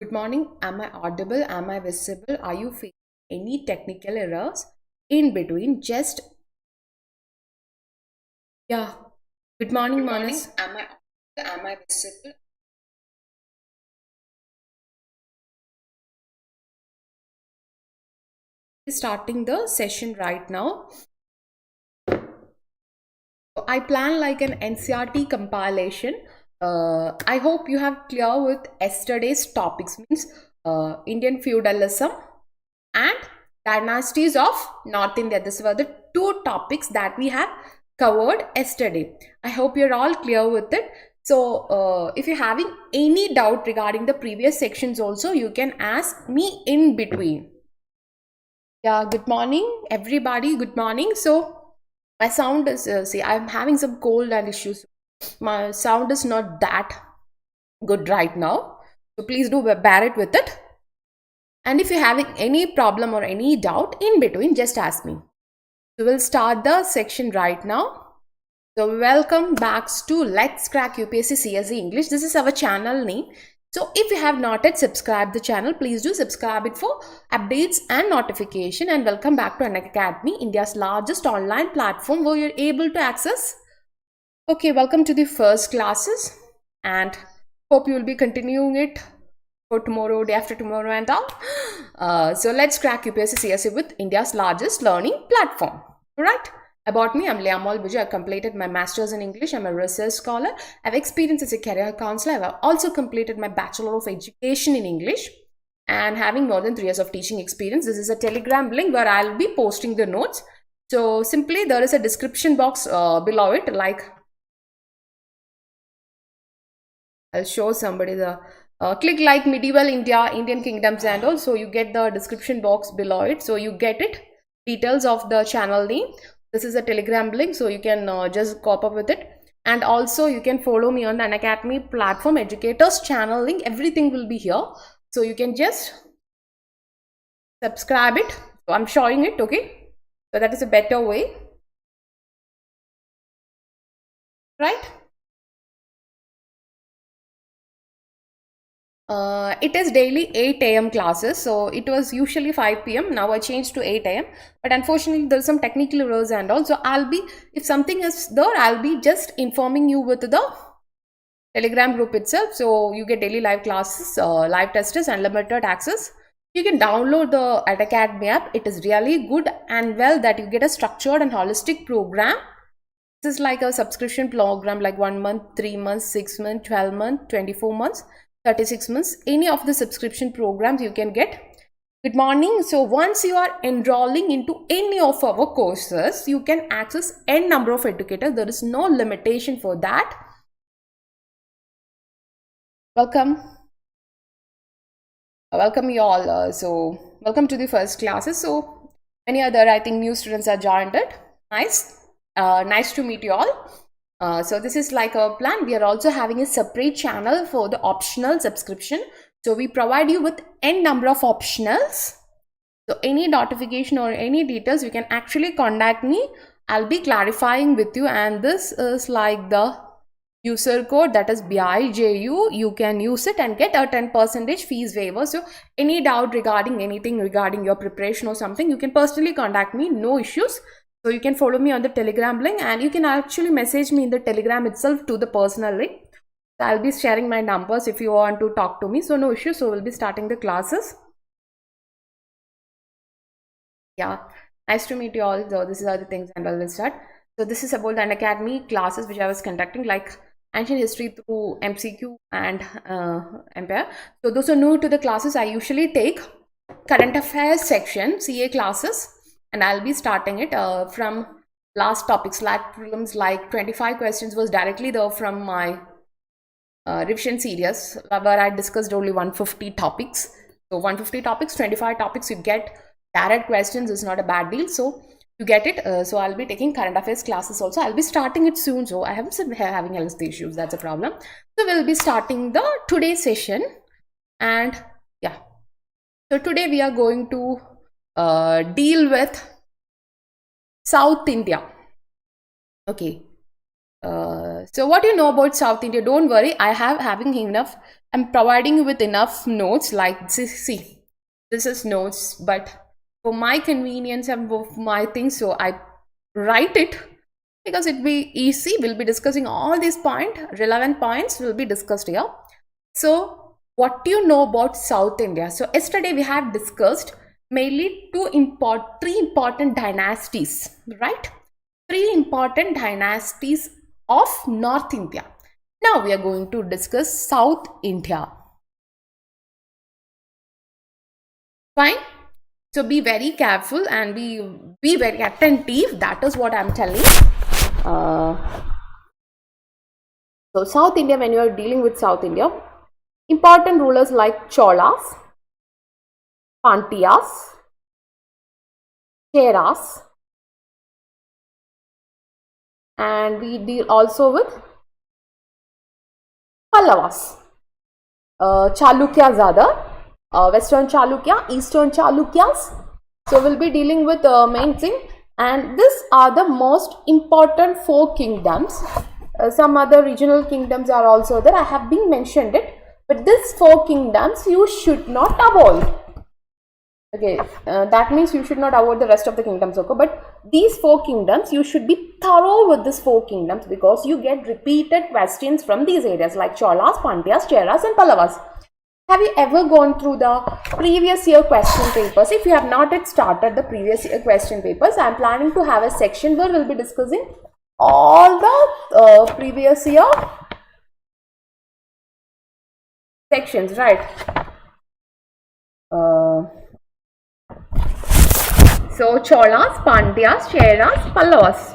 Good morning. Am I audible? Am I visible? Are you facing any technical errors in between? Just yeah. Good morning, Manas. Am I audible? Am I visible? Starting the session right now. I plan like an NCRT compilation. I hope you have clear with yesterday's topics, means Indian feudalism and dynasties of North India. These were the two topics that we have covered yesterday. I hope you're all clear with it. So if you're having any doubt regarding the previous sections also, you can ask me in between. Yeah, good morning everybody. Good morning. So my sound is, see, I'm having some cold and issues. My sound is not that good right now. So please do bear it with it. And if you're having any problem or any doubt in between, just ask me. So we'll start the section right now. So welcome back to Let's Crack UPSC CSE English. This is our channel name. So if you have not yet subscribed the channel, please do subscribe it for updates and notification. And welcome back to Unacademy, India's largest online platform where you're able to access. Okay, welcome to the first classes and hope you will be continuing it for tomorrow, day after tomorrow and all. So let's crack UPSC CSE with India's largest learning platform. Alright. About me, I'm Liyamol Biju. I've completed my master's in English. I'm a research scholar. I've experience as a career counselor. I've also completed my Bachelor of Education in English and having more than 3 years of teaching experience. This is a Telegram link where I'll be posting the notes. So simply there is a description box below it. Like I'll show somebody the click like Medieval India, Indian kingdoms and all. So you get the description box below it. So you get it. Details of the channel name. This is a Telegram link, so you can just copy up with it. And also you can follow me on the Unacademy platform, educators channel link. Everything will be here. So you can just subscribe it. So I'm showing it, okay? So that is a better way. Right? It is daily 8 a.m. classes, so it was usually 5 p.m. Now I changed to 8 a.m. But unfortunately, there's some technical errors and also I'll be, if something is there, I'll be just informing you with the Telegram group itself. So you get daily live classes, live tests, and limited access. You can download the Unacademy app. It is really good and well that you get a structured and holistic program. This is like a subscription program, like 1 month, 3 months, 6 months, 12 months, 24 months. 36 months, any of the subscription programs you can get. Good morning. So once you are enrolling into any of our courses, you can access n number of educators. There is no limitation for that. Welcome. Welcome you all. So welcome to the first classes. So many other, I think, new students are joined it. Nice. Nice to meet you all. So this is like a plan. We are also having a separate channel for the optional subscription. So we provide you with n number of optionals. So any notification or any details, you can actually contact me. I'll be clarifying with you. And this is like the user code, that is BIJU. You can use it and get a 10% fees waiver. So any doubt regarding anything regarding your preparation or something, you can personally contact me. No issues. So you can follow me on the Telegram link and you can actually message me in the Telegram itself to the personal link. So I'll be sharing my numbers if you want to talk to me. So no issue. So we'll be starting the classes. Yeah, nice to meet you all. So this is all the things and I will start. So this is about the Unacademy classes which I was conducting, like ancient history through MCQ and Empire. So those who are new to the classes, I usually take current affairs section, CA classes. And I'll be starting it from last topics, like prelims, like 25 questions was directly there from my revision series where I discussed only 150 topics. So 150 topics, 25 topics, you get direct questions is not a bad deal. So you get it. So I'll be taking current affairs classes also. I'll be starting it soon. So I haven't said having health issues. That's a problem. So we'll be starting the today's session. And yeah. So today we are going to deal with South India. Okay. So what you know about South India? Don't worry, I have having enough. I'm providing you with enough notes. Like see, this is notes, but for my convenience and for my things, so I write it because it be easy. We'll be discussing all these relevant points will be discussed here. So what do you know about South India? So yesterday we have discussed mainly three important dynasties, right? Three important dynasties of North India. Now we are going to discuss South India. Fine. So be very careful and be very attentive. That is what I'm telling. So South India, when you are dealing with South India, important rulers like Cholas, Pandyas, Cheras, and we deal also with Pallavas, Chalukya Zada, Western Chalukya, Eastern Chalukyas. So we'll be dealing with the main thing, and these are the most important four kingdoms. Some other regional kingdoms are also there. I have been mentioned it, but these four kingdoms you should not avoid. Okay, that means you should not avoid the rest of the kingdoms, okay? But these four kingdoms, you should be thorough with these four kingdoms because you get repeated questions from these areas like Cholas, Pandyas, Cheras and Pallavas. Have you ever gone through the previous year question papers? If you have not yet started the previous year question papers, I am planning to have a section where we will be discussing all the previous year sections, right? So Cholas, Pandyas, Cheras, Pallavas.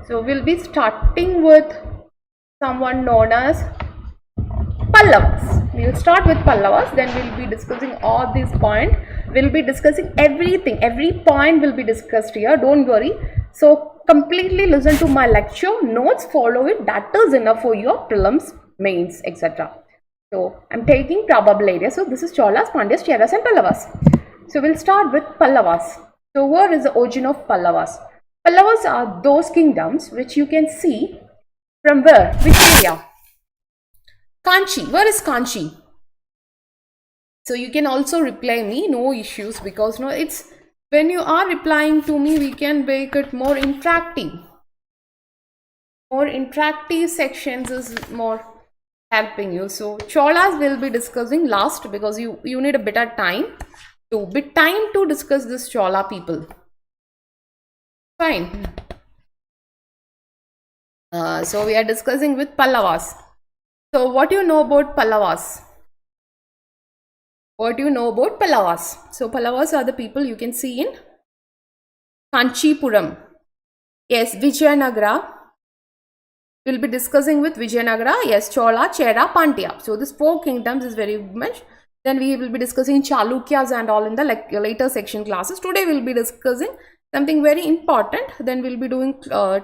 So we'll be starting with someone known as Pallavas. We will start with Pallavas, then we'll be discussing all these points. We'll be discussing everything. Every point will be discussed here. Don't worry. So completely listen to my lecture. Notes, follow it. That is enough for your prelims, mains, etc. So I'm taking probable areas. So this is Cholas, Pandyas, Cheras and Pallavas. So we'll start with Pallavas. So where is the origin of Pallavas? Pallavas are those kingdoms which you can see from where? Which area? Kanchi. Where is Kanchi? So you can also reply me, no issues, because no, it's when you are replying to me, we can make it more interactive. More interactive sections is more helping you. So Cholas will be discussing last because you need a better time to discuss this Chola people. Fine. So we are discussing with Pallavas. So what do you know about Pallavas? What do you know about Pallavas? So Pallavas are the people you can see in Kanchipuram. Yes, Vijayanagara. We'll be discussing with Vijayanagara. Yes, Chola, Chera, Pandya. So this four kingdoms is very much. Then we will be discussing Chalukyas and all in the later section classes. Today we'll be discussing something very important. Then we'll be doing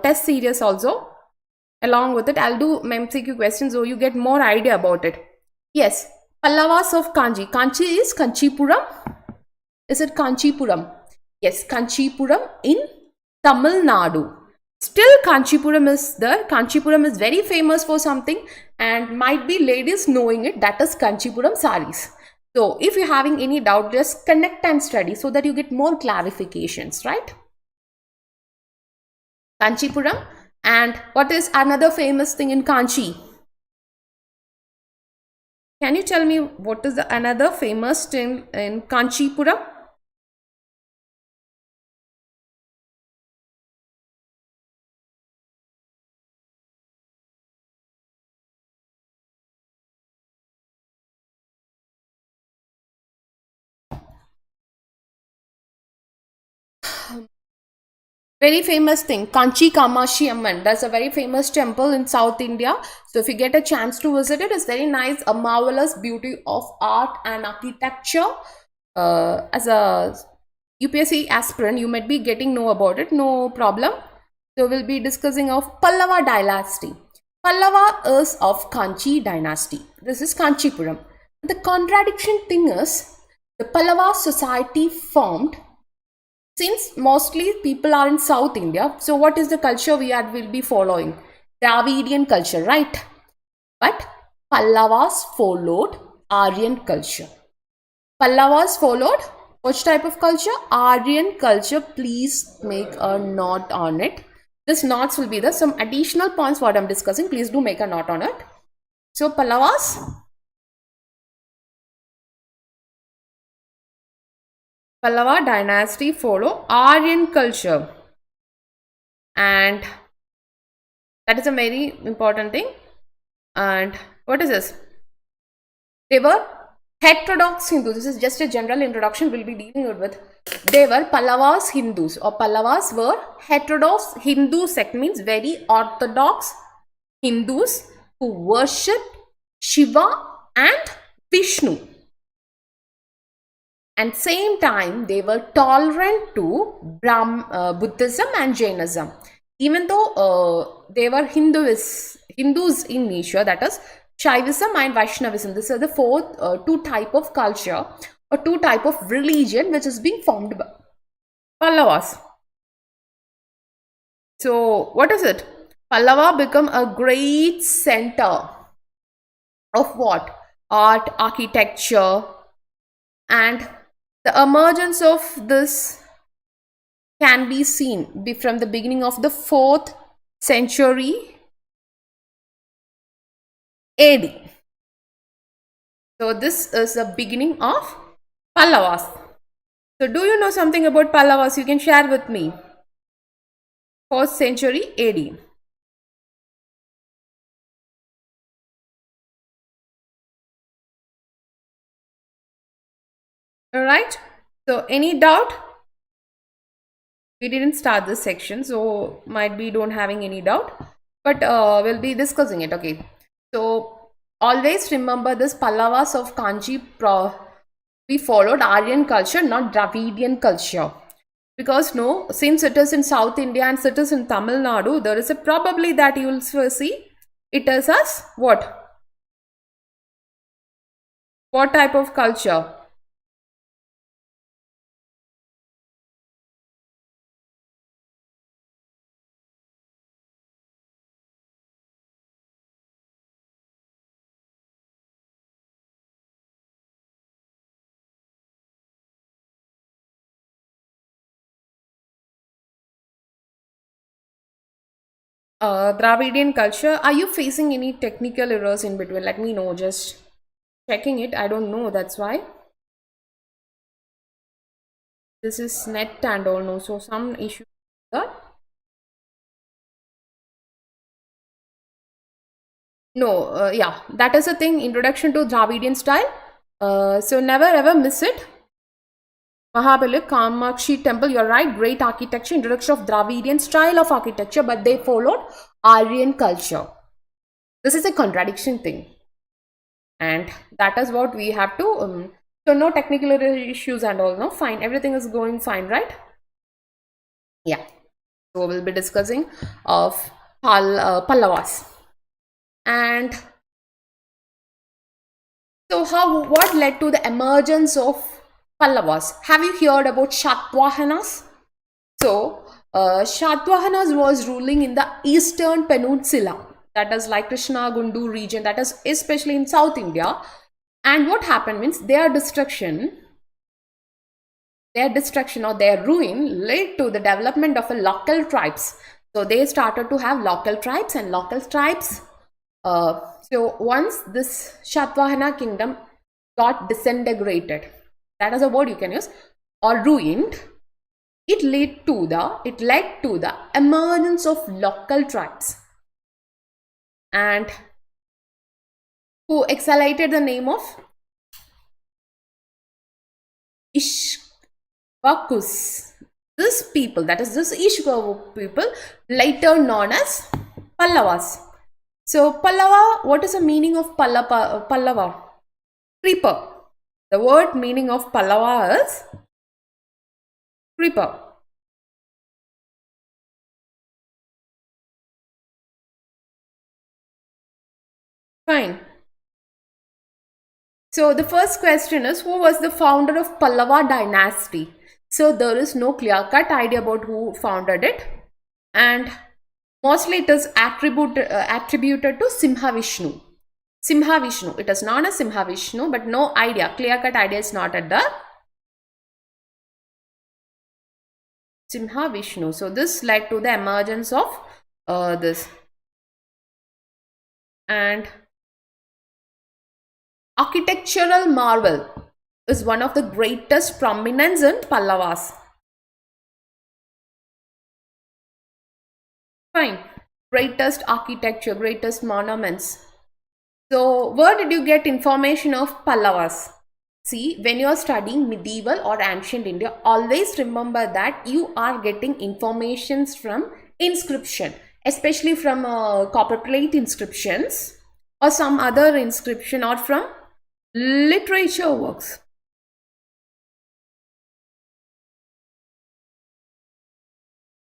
test series also. Along with it, I'll do MCQ questions so you get more idea about it. Yes, Pallavas of Kanchi. Kanchi is Kanchipuram. Is it Kanchipuram? Yes, Kanchipuram in Tamil Nadu. Still Kanchipuram is there. Kanchipuram is very famous for something and might be ladies knowing it. That is Kanchipuram saris. So if you're having any doubt, just connect and study so that you get more clarifications, right? Kanchipuram. And what is another famous thing in Kanchi? Can you tell me what is another famous thing in Kanchipuram? Very famous thing, Kanchi Kamashi Amman. That's a very famous temple in South India. So if you get a chance to visit it, it's very nice, a marvelous beauty of art and architecture. As a UPSC aspirant, you might be getting know about it, no problem. So we'll be discussing of Pallava dynasty. Pallava is of Kanchi dynasty. This is Kanchipuram. The contradiction thing is, the Pallava society formed since mostly people are in South India. So what is the culture will be following? Dravidian culture, right? But Pallavas followed Aryan culture. Pallavas followed which type of culture? Aryan culture. Please make a note on it. This notes will be the some additional points what I'm discussing. Please do make a note on it. So Pallavas, Pallava dynasty follow Aryan culture, and that is a very important thing. And what is this? They were heterodox Hindus. This is just a general introduction. We'll be dealing with. They were Pallavas Hindus, or Pallavas were heterodox Hindu sect, means very orthodox Hindus who worshipped Shiva and Vishnu. And same time, they were tolerant to Buddhism and Jainism. Even though they were Hindus in nature, that is Shaivism and Vaishnavism. These are the two type of culture or two type of religion which is being formed by Pallavas. So what is it? Pallava become a great center of what? Art, architecture, and the emergence of this can be seen from the beginning of the 4th century AD. So this is the beginning of Pallavas. So do you know something about Pallavas? You can share with me. 4th century AD. Alright. So any doubt? We didn't start this section, so might be don't having any doubt. But we'll be discussing it. Okay. So always remember this Pallavas of Kanchi. We followed Aryan culture, not Dravidian culture. Because no, since it is in South India and it is in Tamil Nadu, there is a probably that you will see it is as what? What type of culture? Dravidian culture. Are you facing any technical errors in between? Let me know. Just checking it. I don't know. That's why. This is net and all. No, so some issue. No, yeah, that is a thing. Introduction to Dravidian style. So never ever miss it. Mahabali Kamakshi temple, you're right, great architecture, introduction of Dravidian style of architecture, but they followed Aryan culture. This is a contradiction thing, and that is what we have to so no technical issues and all. No, fine, everything is going fine, right? Yeah. So we'll be discussing of Pallavas. And so what led to the emergence of Pallavas? Have you heard about Shatvahanas? So, Shatvahanas was ruling in the eastern peninsula, that is like Krishna Gundu region, that is especially in South India. And what happened means their destruction or their ruin led to the development of a local tribes. So they started to have local tribes and local tribes. So once this Shatvahana kingdom got disintegrated, that is a word you can use, or ruined, it led to the emergence of local tribes, and who exhalated the name of Ishvakus. This people, that is this Ishvaku people, later known as Pallavas. So Pallava, what is the meaning of Pallava? Creeper. The word meaning of Pallava is creeper. Fine. So the first question is, who was the founder of Pallava dynasty? So there is no clear-cut idea about who founded it. And Mostly it is attributed to Simha Vishnu. Simha Vishnu. It is known as Simha Vishnu, but no idea. Clear-cut idea is not at the Simha Vishnu. So this led to the emergence of this. And architectural marvel is one of the greatest prominence in Pallavas. Fine. Greatest architecture, greatest monuments. So where did you get information of Pallavas? See, when you are studying medieval or ancient India, always remember that you are getting informations from inscription, especially from copper plate inscriptions or some other inscription, or from literature works.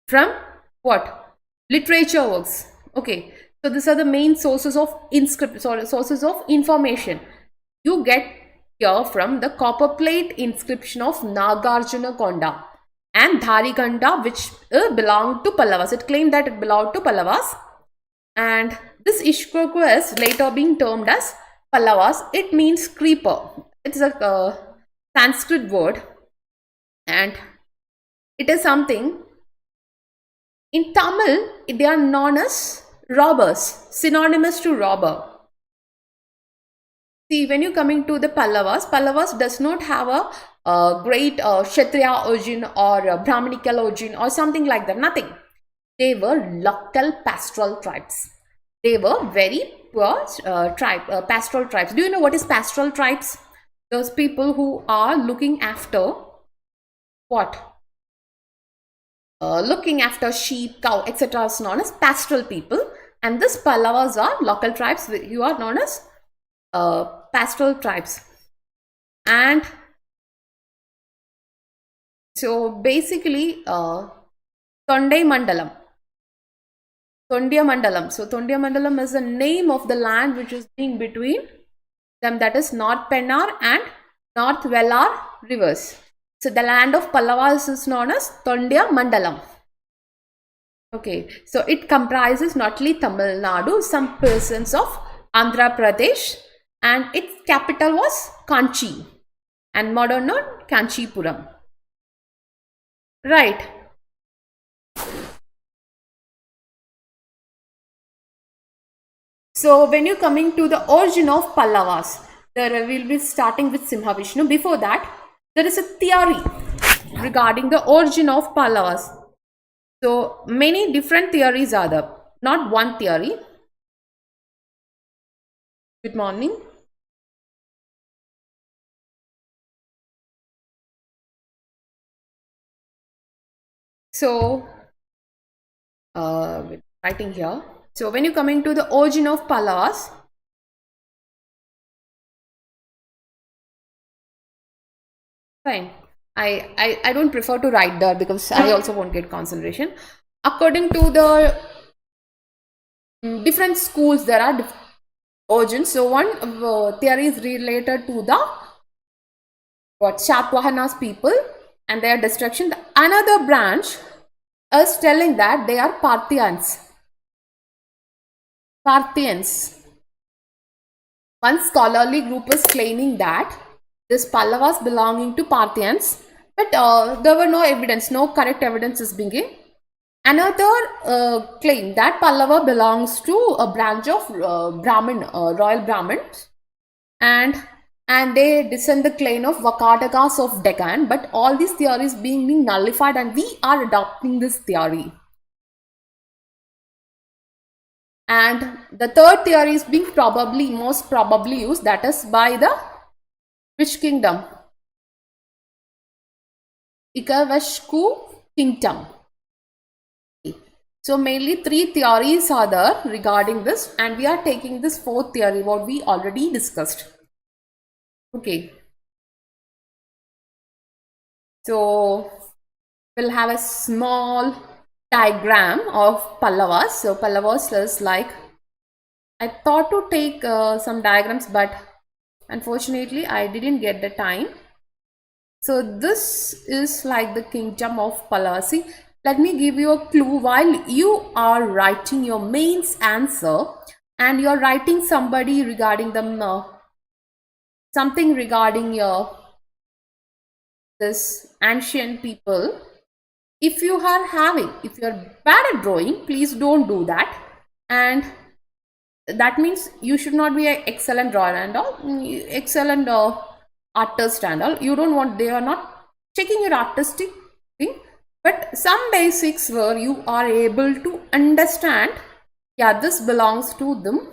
From what? Literature works. Okay. So these are the main sources of sources of information. You get here from the copper plate inscription of Nagarjuna Konda and Dhariganda, which belonged to Pallavas. It claimed that it belonged to Pallavas. And this Ishkoku is later being termed as Pallavas. It means creeper. It's a Sanskrit word, and it is something. In Tamil, they are known as robbers, synonymous to robber. See, when you coming to the Pallavas does not have a great Kshatriya origin or Brahminical origin or something like that. Nothing. They were local pastoral tribes. They were very poor pastoral tribes. Do you know what is pastoral tribes? Those people who are looking after what? Looking after sheep, cow, etc. is known as pastoral people. And this Pallavas are local tribes who are known as pastoral tribes. And so basically Tondai Mandalam. Tondia Mandalam. So Tondia Mandalam is the name of the land which is being between them, that is North Pennar and North Velar rivers. So the land of Pallavas is known as Tondia Mandalam. Okay, so it comprises not only Tamil Nadu, some persons of Andhra Pradesh, and its capital was Kanchi, and modern known Kanchipuram. Right. So when you're coming to the origin of Pallavas, there will be starting with Simha Vishnu. Before that, there is a theory regarding the origin of Pallavas. So many different theories are there, not one theory. Good morning. So writing here. So when you coming to the origin of Pallavas, fine. I don't prefer to write there because I also won't get concentration. According to the different schools, there are origins. So one theory is related to the Satavahanas people and their destruction. Another branch is telling that they are Parthians. One scholarly group is claiming that this Pallavas belonging to Parthians, but there were no evidence, no correct evidence is being given. Another claim that Pallava belongs to a branch of Brahmin, royal Brahmins, and they descend the clan of Vakatakas of Deccan. But all these theories being nullified, and we are adopting this theory. And the third theory is being most probably used, that is by the which kingdom? Ikavashku kingdom. So mainly three theories are there regarding this, and we are taking this fourth theory what we already discussed. Okay. So we'll have a small diagram of Pallavas. So Pallavas is like, I thought to take some diagrams, but unfortunately I didn't get the time. So this is like the kingdom of Pallava. See, let me give you a clue. While you are writing your mains answer and you're writing somebody regarding them, something regarding your this ancient people, if you are having, if you're bad at drawing, please don't do that. And that means you should not be an excellent drawer and all, excellent artist and all. You don't want, they are not checking your artistic thing, but some basics where you are able to understand, yeah, this belongs to them.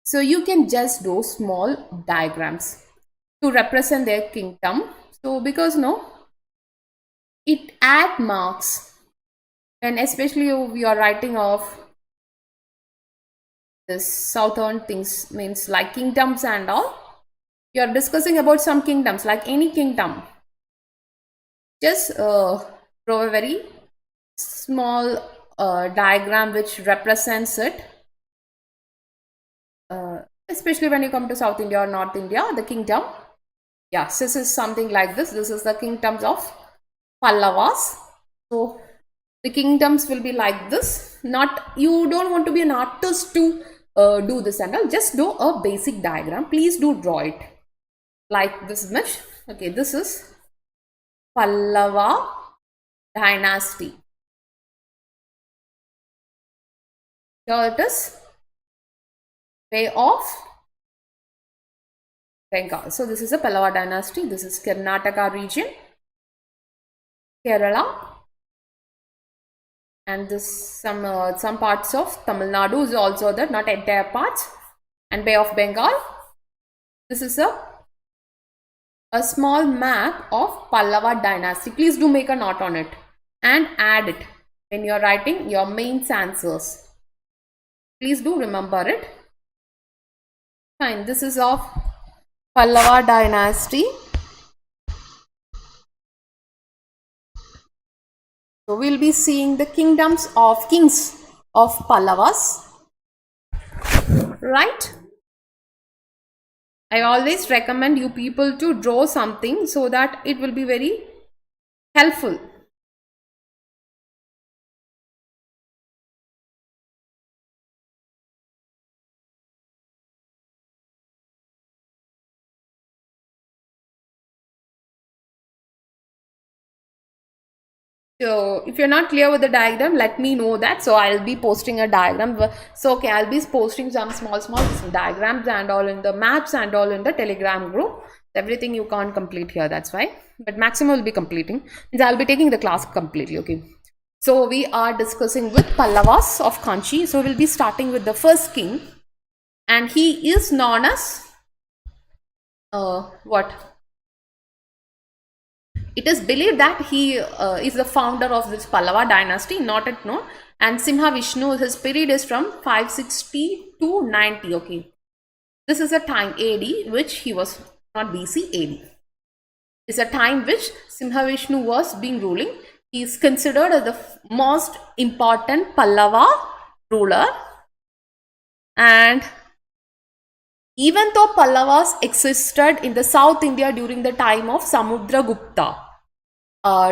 So you can just do small diagrams to represent their kingdom. So because no, it add marks, and especially we are writing of this southern things, means like kingdoms and all. You are discussing about some kingdoms, like any kingdom. Just draw a very small diagram which represents it. Especially when you come to South India or North India, the kingdom. Yes, this is something like this. This is the kingdoms of Pallavas. So the kingdoms will be like this. Not, you don't want to be an artist to do this and all. Just do a basic diagram. Please do draw it like this much. Okay, this is Pallava dynasty. Here it is Bay of Bengal. So this is a Pallava dynasty. This is Karnataka region, Kerala, and this some parts of Tamil Nadu is also there, not entire parts, and Bay of Bengal. This is a small map of Pallava dynasty. Please do make a note on it and add it when you are writing your main answers. Please do remember it. Fine. This is of Pallava dynasty. So we'll be seeing the kings of Pallavas, right? I always recommend you people to draw something so that it will be very helpful. So if you're not clear with the diagram, let me know that. So I'll be posting a diagram. So okay, I'll be posting some small diagrams and all in the maps and all in the Telegram group. Everything you can't complete here, that's why. But maximum will be completing. Means I'll be taking the class completely. Okay. So we are discussing with Pallavas of Kanchi. So we'll be starting with the first king, and he is known as what? It is believed that he is the founder of this Pallava dynasty, not at known. And Simha Vishnu, his period is from 560 to 90. Okay, this is a time AD, which he was not BC, AD. It's a time which Simha Vishnu was being ruling. He is considered as the most important Pallava ruler. And even though Pallavas existed in the South India during the time of Samudragupta,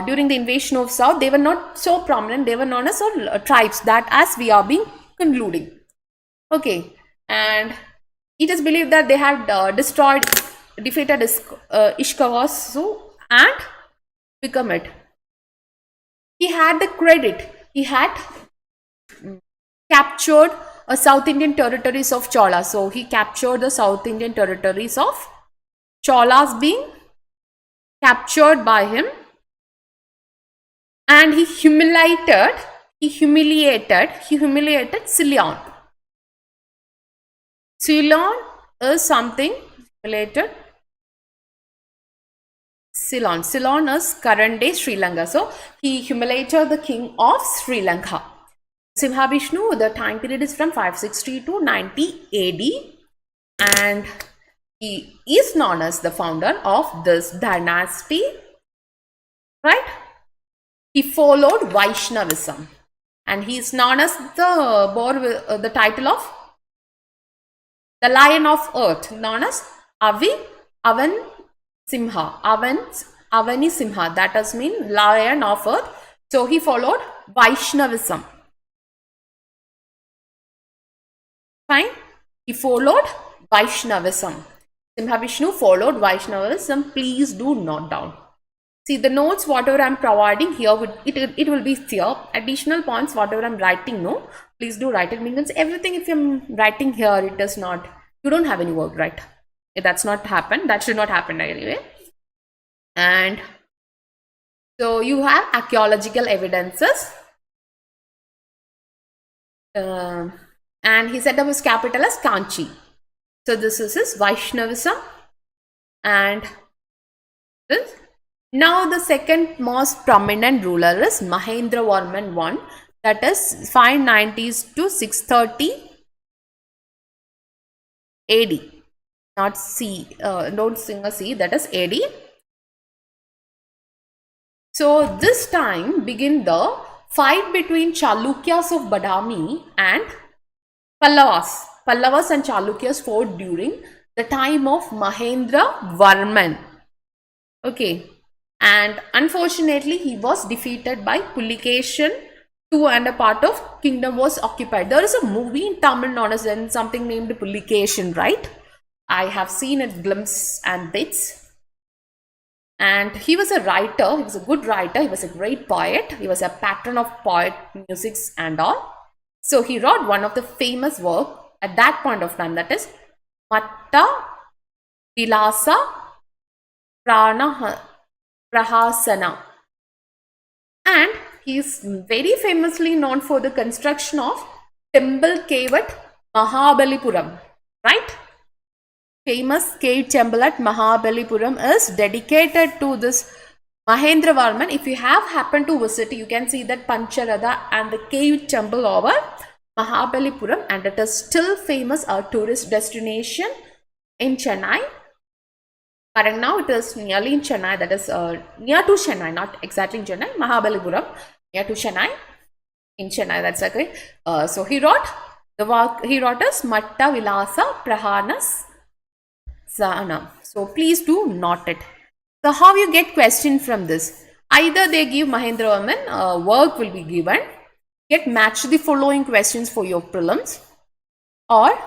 during the invasion of South, they were not so prominent. They were known as tribes, that as we are being concluding. Okay, and it is believed that they had defeated Ishkavasu and become it. He had the credit. He had captured South Indian territories of Cholas. So he captured the South Indian territories of Cholas being captured by him, and he humiliated Ceylon. Ceylon is something related. Ceylon is current day Sri Lanka. So he humiliated the king of Sri Lanka. Simha Vishnu, the time period is from 560 to 90 AD, and he is known as the founder of this dynasty, right? He followed Vaishnavism, and he is known as the title of the Lion of Earth, known as Avani Simha. That does mean Lion of Earth. So he followed Vaishnavism. Fine. He followed Vaishnavism. Simhavishnu followed Vaishnavism. Please do note down. See the notes, whatever I'm providing here, it will be here. Additional points, whatever I'm writing, no, please do write it. Because everything, if I'm writing here, it does not, you don't have any work, right? If that's not happen, that should not happen anyway. And so you have archaeological evidences. And he set up his capital as Kanchi. So this is his Vaishnavism. And this. Now the second most prominent ruler is Mahendravarman I, that is 590s to 630 AD. Not C, don't sing a C, that is AD. So this time begin the fight between Chalukyas of Badami and Pallavas. Pallavas and Chalukyas fought during the time of Mahendravarman. Okay. And unfortunately, he was defeated by Pulikeshin II, and a part of kingdom was occupied. There is a movie in Tamil known as something named Pulikeshin, right? I have seen it glimpse and bits. And he was a writer. He was a good writer. He was a great poet. He was a patron of poet musics and all. So he wrote one of the famous work at that point of time, that is Matta Vilasa Prahasana, and he is very famously known for the construction of temple cave at Mahabalipuram, right? Famous cave temple at Mahabalipuram is dedicated to this Mahendravarman. If you have happened to visit, you can see that Pancharatha and the cave temple over Mahabalipuram, and it is still famous, a tourist destination in Chennai. Correct, now it is nearly in Chennai, that is near to Chennai, not exactly in Chennai, Mahabalipuram, near to Chennai, in Chennai, that's okay. So he wrote the work, he wrote as Matta Vilasa Prahanas Sana. So please do note it. So how you get question from this? Either they give Mahendravarman, work will be given, get match the following questions for your prelims, or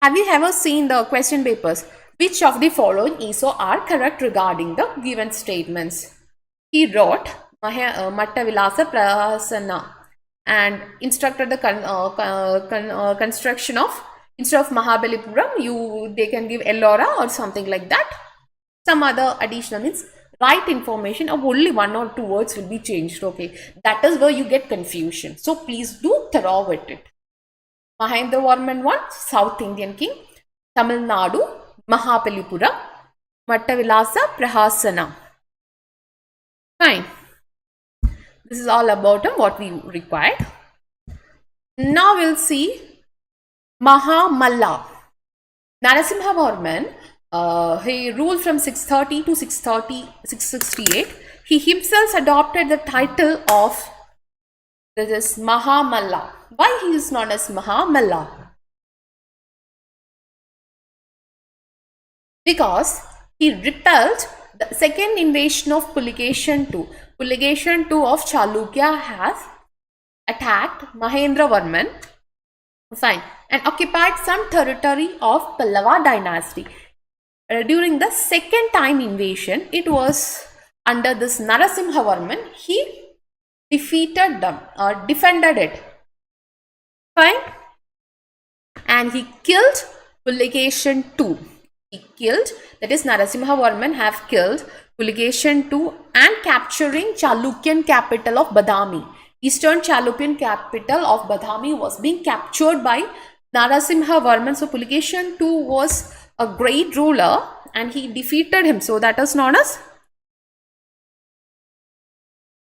have you ever seen the question papers? Which of the following is or are correct regarding the given statements? He wrote Matta Vilasa Prahasana and instructed the construction of, instead of Mahabalipuram, they can give Ellora or something like that. Some other additional means right information of only one or two words will be changed. Okay, that is where you get confusion. So please do thorough with it. Mahendravarman I, South Indian king, Tamil Nadu, Mahabalipuram, Matta Vilasa Prahasana. Fine. This is all about what we required. Now we'll see Mahamalla. Narasimhavarman, he ruled from 630 to 668. He himself adopted the title of this Mahamalla. Why he is known as Mahamalla? Because he repelled the second invasion of Pulikeshin II. Pulikeshin II of Chalukya has attacked Mahendravarman, fine, and occupied some territory of Pallava dynasty. During the second time invasion, it was under this Narasimhavarman. He defeated them or defended it, fine, and he killed Pulikeshin II. He killed, that is Narasimhavarman have killed Pulikeshin II and capturing Chalukyan capital of Badami. Eastern Chalukyan capital of Badami was being captured by Narasimhavarman. So Pulikeshin II was a great ruler and he defeated him. So that is known as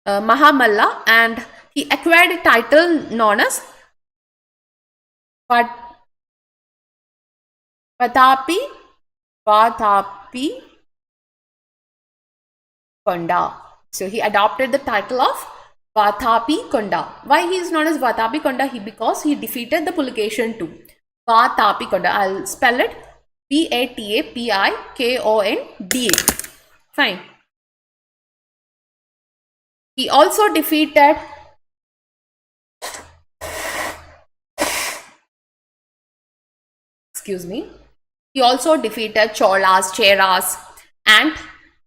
Mahamalla, and he acquired a title known as Vatapi Konda. So he adopted the title of Vatapi Konda. Why he is known as Vatapi Konda? Because he defeated the Pulikeshin II. Vatapi Konda. I'll spell it Vatapikonda. Fine. He also defeated excuse me. He also defeated Cholas, Cheras, and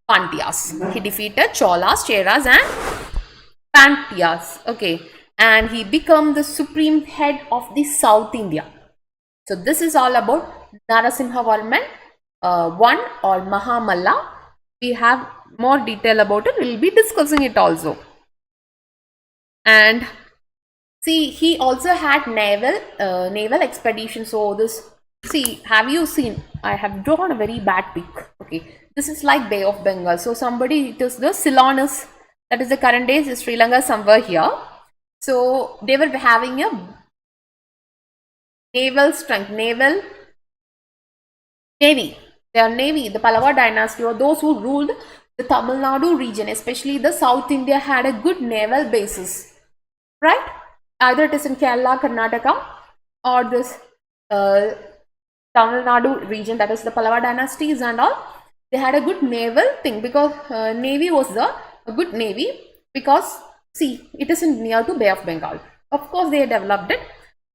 Pandyas. He defeated Cholas, Cheras, and Pandyas. Okay, and he became the supreme head of the South India. So this is all about Narasimhavarman one or Mahamalla. We have more detail about it. We will be discussing it also. And see, he also had naval expedition. So this, see, have you seen? I have drawn a very bad pic. Okay, this is like Bay of Bengal. So somebody, it is the Ceylon is, that is the current days is Sri Lanka somewhere here. So they were having a naval strength, navy. Their navy, the Pallava dynasty, or those who ruled the Tamil Nadu region, especially the South India, had a good naval basis, right? Either it is in Kerala, Karnataka, or this Tamil Nadu region, that is the Pallava dynasties and all. They had a good naval thing because navy was a good navy because see, it is in near to Bay of Bengal. Of course, they developed it.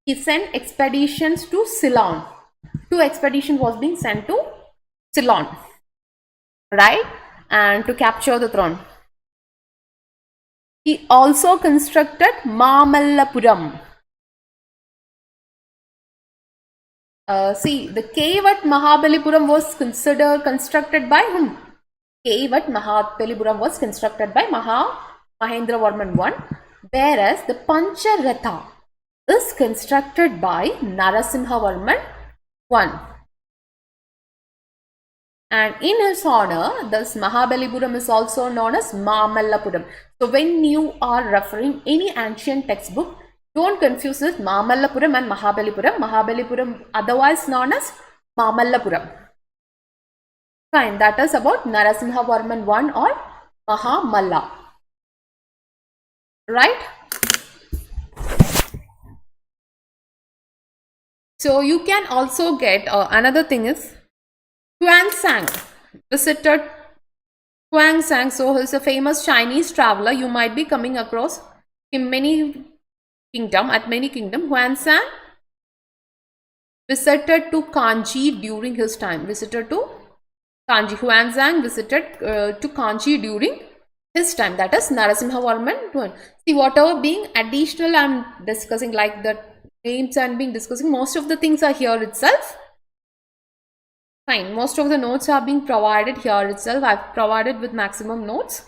He sent expeditions to Ceylon. 2 expeditions was being sent to Ceylon, right? And to capture the throne. He also constructed Mamallapuram. See, the cave at Mahabalipuram was constructed by whom? Cave at Mahabalipuram was constructed by Mahendravarman I, whereas the Pancharatha is constructed by Narasimhavarman I. And in his honor, this Mahabalipuram is also known as Mamallapuram. So when you are referring any ancient textbook, don't confuse with Mamallapuram and Mahabalipuram. Mahabalipuram otherwise known as Mamallapuram. Fine, that is about Narasimhavarman I or Mahamalla. Right? So you can also get another thing is Xuanzang visited Xuanzang. So he's a famous Chinese traveler. You might be coming across in many kingdom. Xuanzang visited to Kanchi during his time. Xuanzang visited to Kanchi during his time. That is Narasimhavarman I. See, whatever being additional I'm discussing, like the names and being discussing, most of the things are here itself. Fine, most of the notes are being provided here itself. I've provided with maximum notes.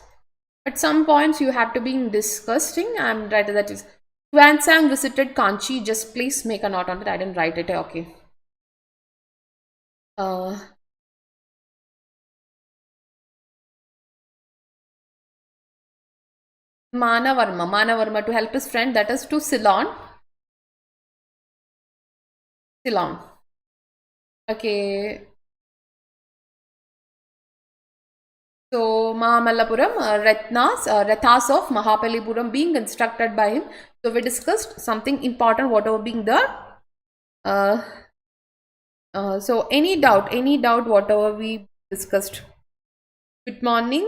At some points you have to be discussing. I'm right, that is Xuanzang visited Kanchi. Just please make a note on it. I didn't write it. Okay. Manavarma to help his friend, that is to Ceylon. Okay. So Mahamallapuram, Rathas of Mahabalipuram being constructed by him. So we discussed something important, whatever being the so any doubt, whatever we discussed. Good morning.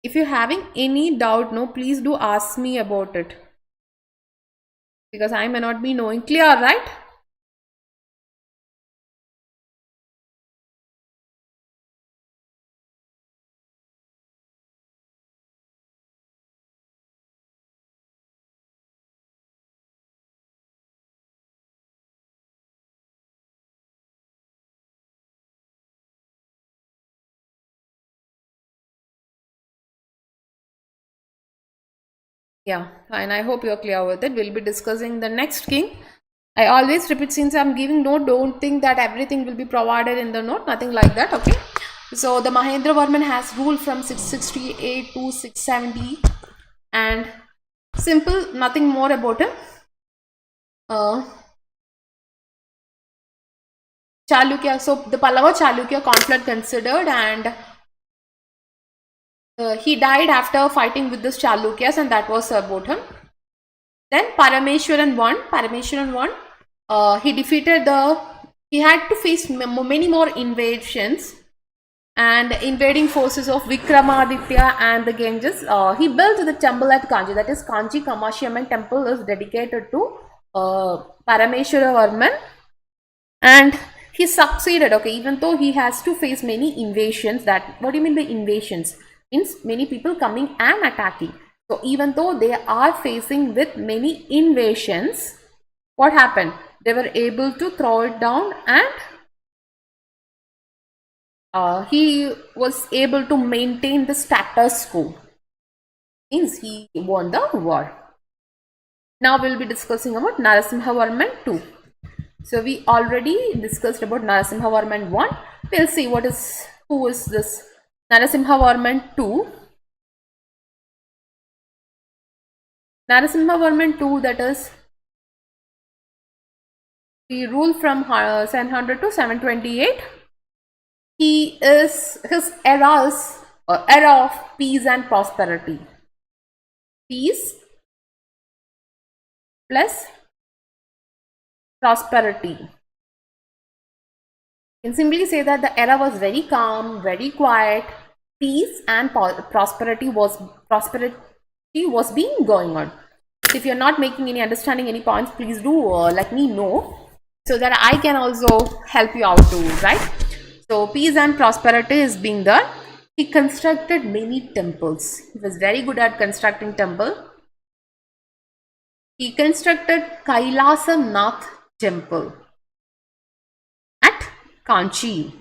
If you're having any doubt, no, please do ask me about it, because I may not be knowing. Clear, right? Yeah, and I hope you're clear with it. We'll be discussing the next king. I always repeat, since I'm giving note, don't think that everything will be provided in the note. Nothing like that. Okay. So the Mahendravarman has ruled from 668 to 670, and simple, nothing more about him. Chalukya. So the Pallava Chalukya conflict considered, and he died after fighting with the Chalukyas, and that was about him. Then Parameshwaran won. He defeated he had to face many more invasions. and invading forces of Vikramaditya and the Ganges. He built the temple at Kanchi, that is Kanchi Kamashiamman temple is dedicated to Parameshwara Varman, and he succeeded. Okay, even though he has to face many invasions, that what do you mean by invasions? Means many people coming and attacking. So even though they are facing with many invasions, what happened? They were able to throw it down, and he was able to maintain the status quo. Means he won the war. Now we'll be discussing about Narasimhavarman 2. So we already discussed about Narasimhavarman 1. We'll see who is this Narasimhavarman 2. Narasimhavarman 2, that is, he ruled from 700 to 728. His era is era of peace and prosperity. Peace plus prosperity. You can simply say that the era was very calm, very quiet. Peace and prosperity was being going on. So if you're not making any understanding any points, please do let me know, so that I can also help you out too, right? So peace and prosperity is being done. He constructed many temples. He was very good at constructing temple. He constructed Kailasanath temple at Kanchi.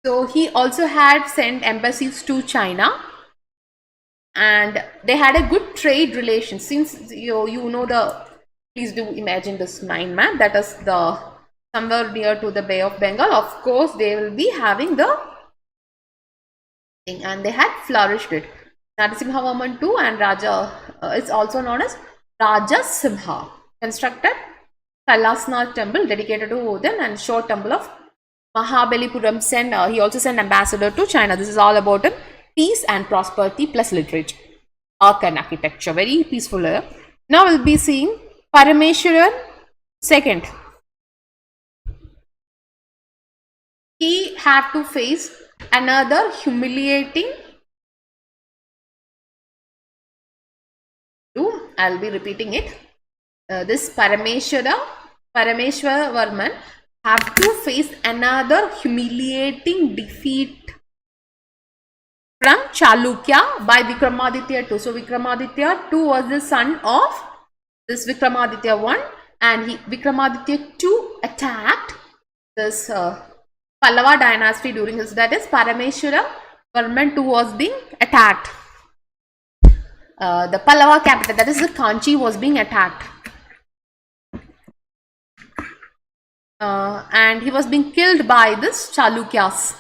So he also had sent embassies to China, and they had a good trade relation. Since you know the, please do imagine this mind map, that is the somewhere near to the Bay of Bengal. Of course, they will be having the thing, and they had flourished it. Narasimhavarman II and Raja, it's also known as Raja Simha, constructed Kailasnath temple dedicated to Odin, and short temple of Mahabalipuram. He also sent ambassador to China. This is all about him. Peace and prosperity plus literature, art and architecture. Very peaceful. Now we'll be seeing Parameshwaran II. He had to face another humiliating. I'll be repeating it. This Parameshwaravarman have to face another humiliating defeat from Chalukya by Vikramaditya II. So Vikramaditya II was the son of this Vikramaditya I, and Vikramaditya II attacked this Pallava dynasty during his, that is Parameshwaravarman II was being attacked. The Pallava capital, that is the Kanchi, was being attacked. And he was being killed by this Chalukyas.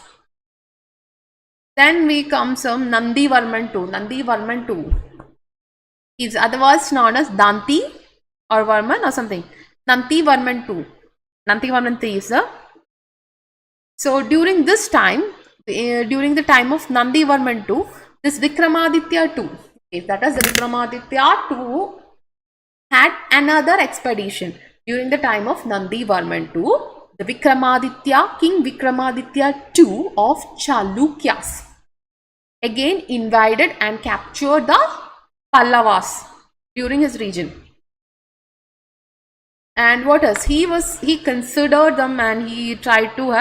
Then we come some Nandivarman II. Nandivarman II is otherwise known as Danti or Varman or something. Nandivarman II. Nandivarman III is the. So during this time, during the time of Nandivarman II, this Vikramaditya II, that is the Vikramaditya II, had another expedition. During the time of Nandivarman II, the King Vikramaditya II of Chalukyas again invaded and captured the Pallavas during his region. And what else? He considered them, and he tried to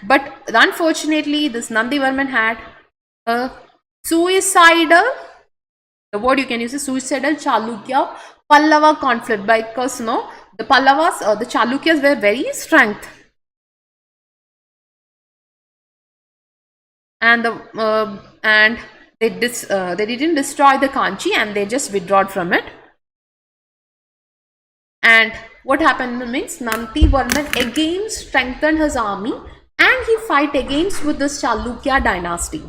but unfortunately this Nandivarman had a suicidal, the word you can use is suicidal Chalukya Pallava conflict, because the Pallavas, the Chalukyas were very strength, and they didn't destroy the Kanchi, and they just withdrew from it. And what happened means Nandivarman again strengthened his army, and he fight against with this Chalukya dynasty.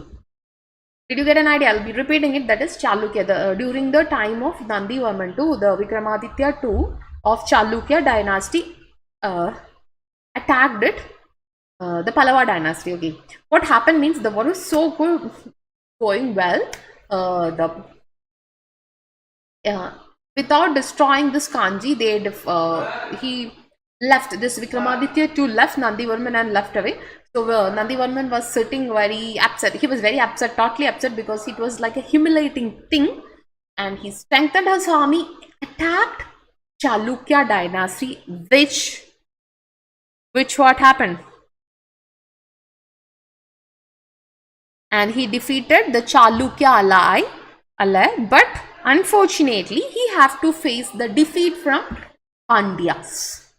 Did you get an idea? I'll be repeating it. That is Chalukya. During the time of Nandivarman II, the Vikramaditya II of Chalukya dynasty attacked it, the Pallava dynasty. Okay, what happened means the war was so good, going well. Without destroying this Kanji, left. This Vikramaditya too left Nandivarman and left away. So Nandivarman was sitting very upset. He was very upset, totally upset, because it was like a humiliating thing. And he strengthened his army, attacked Chalukya dynasty, which what happened? And he defeated the Chalukya ally, but unfortunately he have to face the defeat from Pandyas.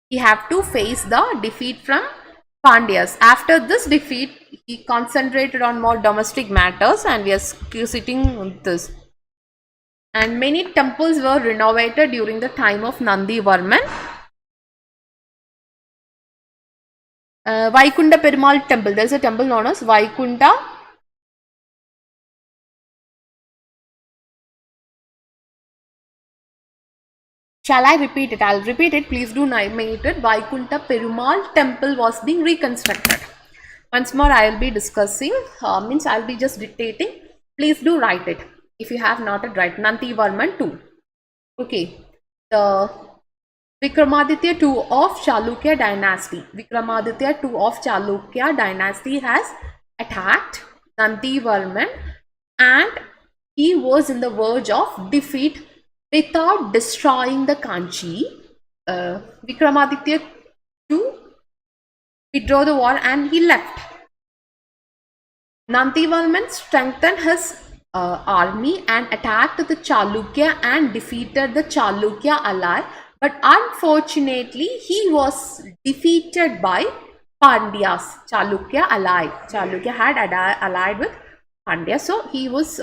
He have to face the defeat from Pandyas. After this defeat, he concentrated on more domestic matters, and we are sitting on this. And many temples were renovated during the time of Nandivarman. Vaikunta Perumal temple. There is a temple known as Vaikunta. Shall I repeat it? I'll repeat it. Please do note it. Vaikunta Perumal temple was being reconstructed. Once more, I will be discussing. Means I'll be just dictating. Please do write it. If you have noted, write Nandivarman 2. Okay. The Vikramaditya II of Chalukya dynasty. Vikramaditya II of Chalukya dynasty has attacked Nandivarman, and he was in the verge of defeat without destroying the Kanchi. Vikramaditya II withdrew the war and he left. Nandivarman strengthened his army and attacked the Chalukya and defeated the Chalukya ally. But unfortunately, he was defeated by Pandyas, Chalukya ally. Chalukya had allied with Pandya, so he was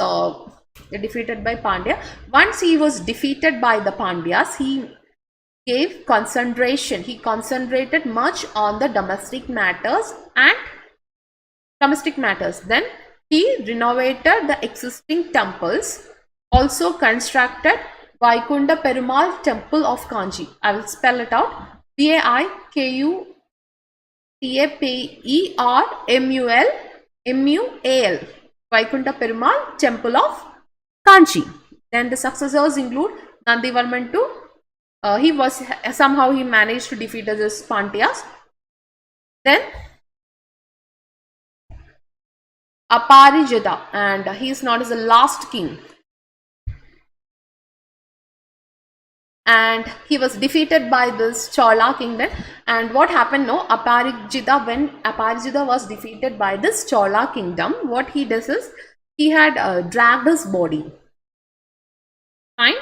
defeated by Pandya. Once he was defeated by the Pandyas, he gave concentration. He concentrated much on the domestic matters. Then he renovated the existing temples, also constructed Vaikunta Perumal Temple of Kanchi. I will spell it out. Vaikuntapermal Vaikunta Perumal Temple of Kanchi. Then the successors include Nandivarman II. He managed to defeat the Pandyas. Then Aparijita, and he is known as the last king. And he was defeated by this Chola kingdom. And what happened? No, when Aparijita was defeated by this Chola kingdom, what he does is he had dragged his body. Fine,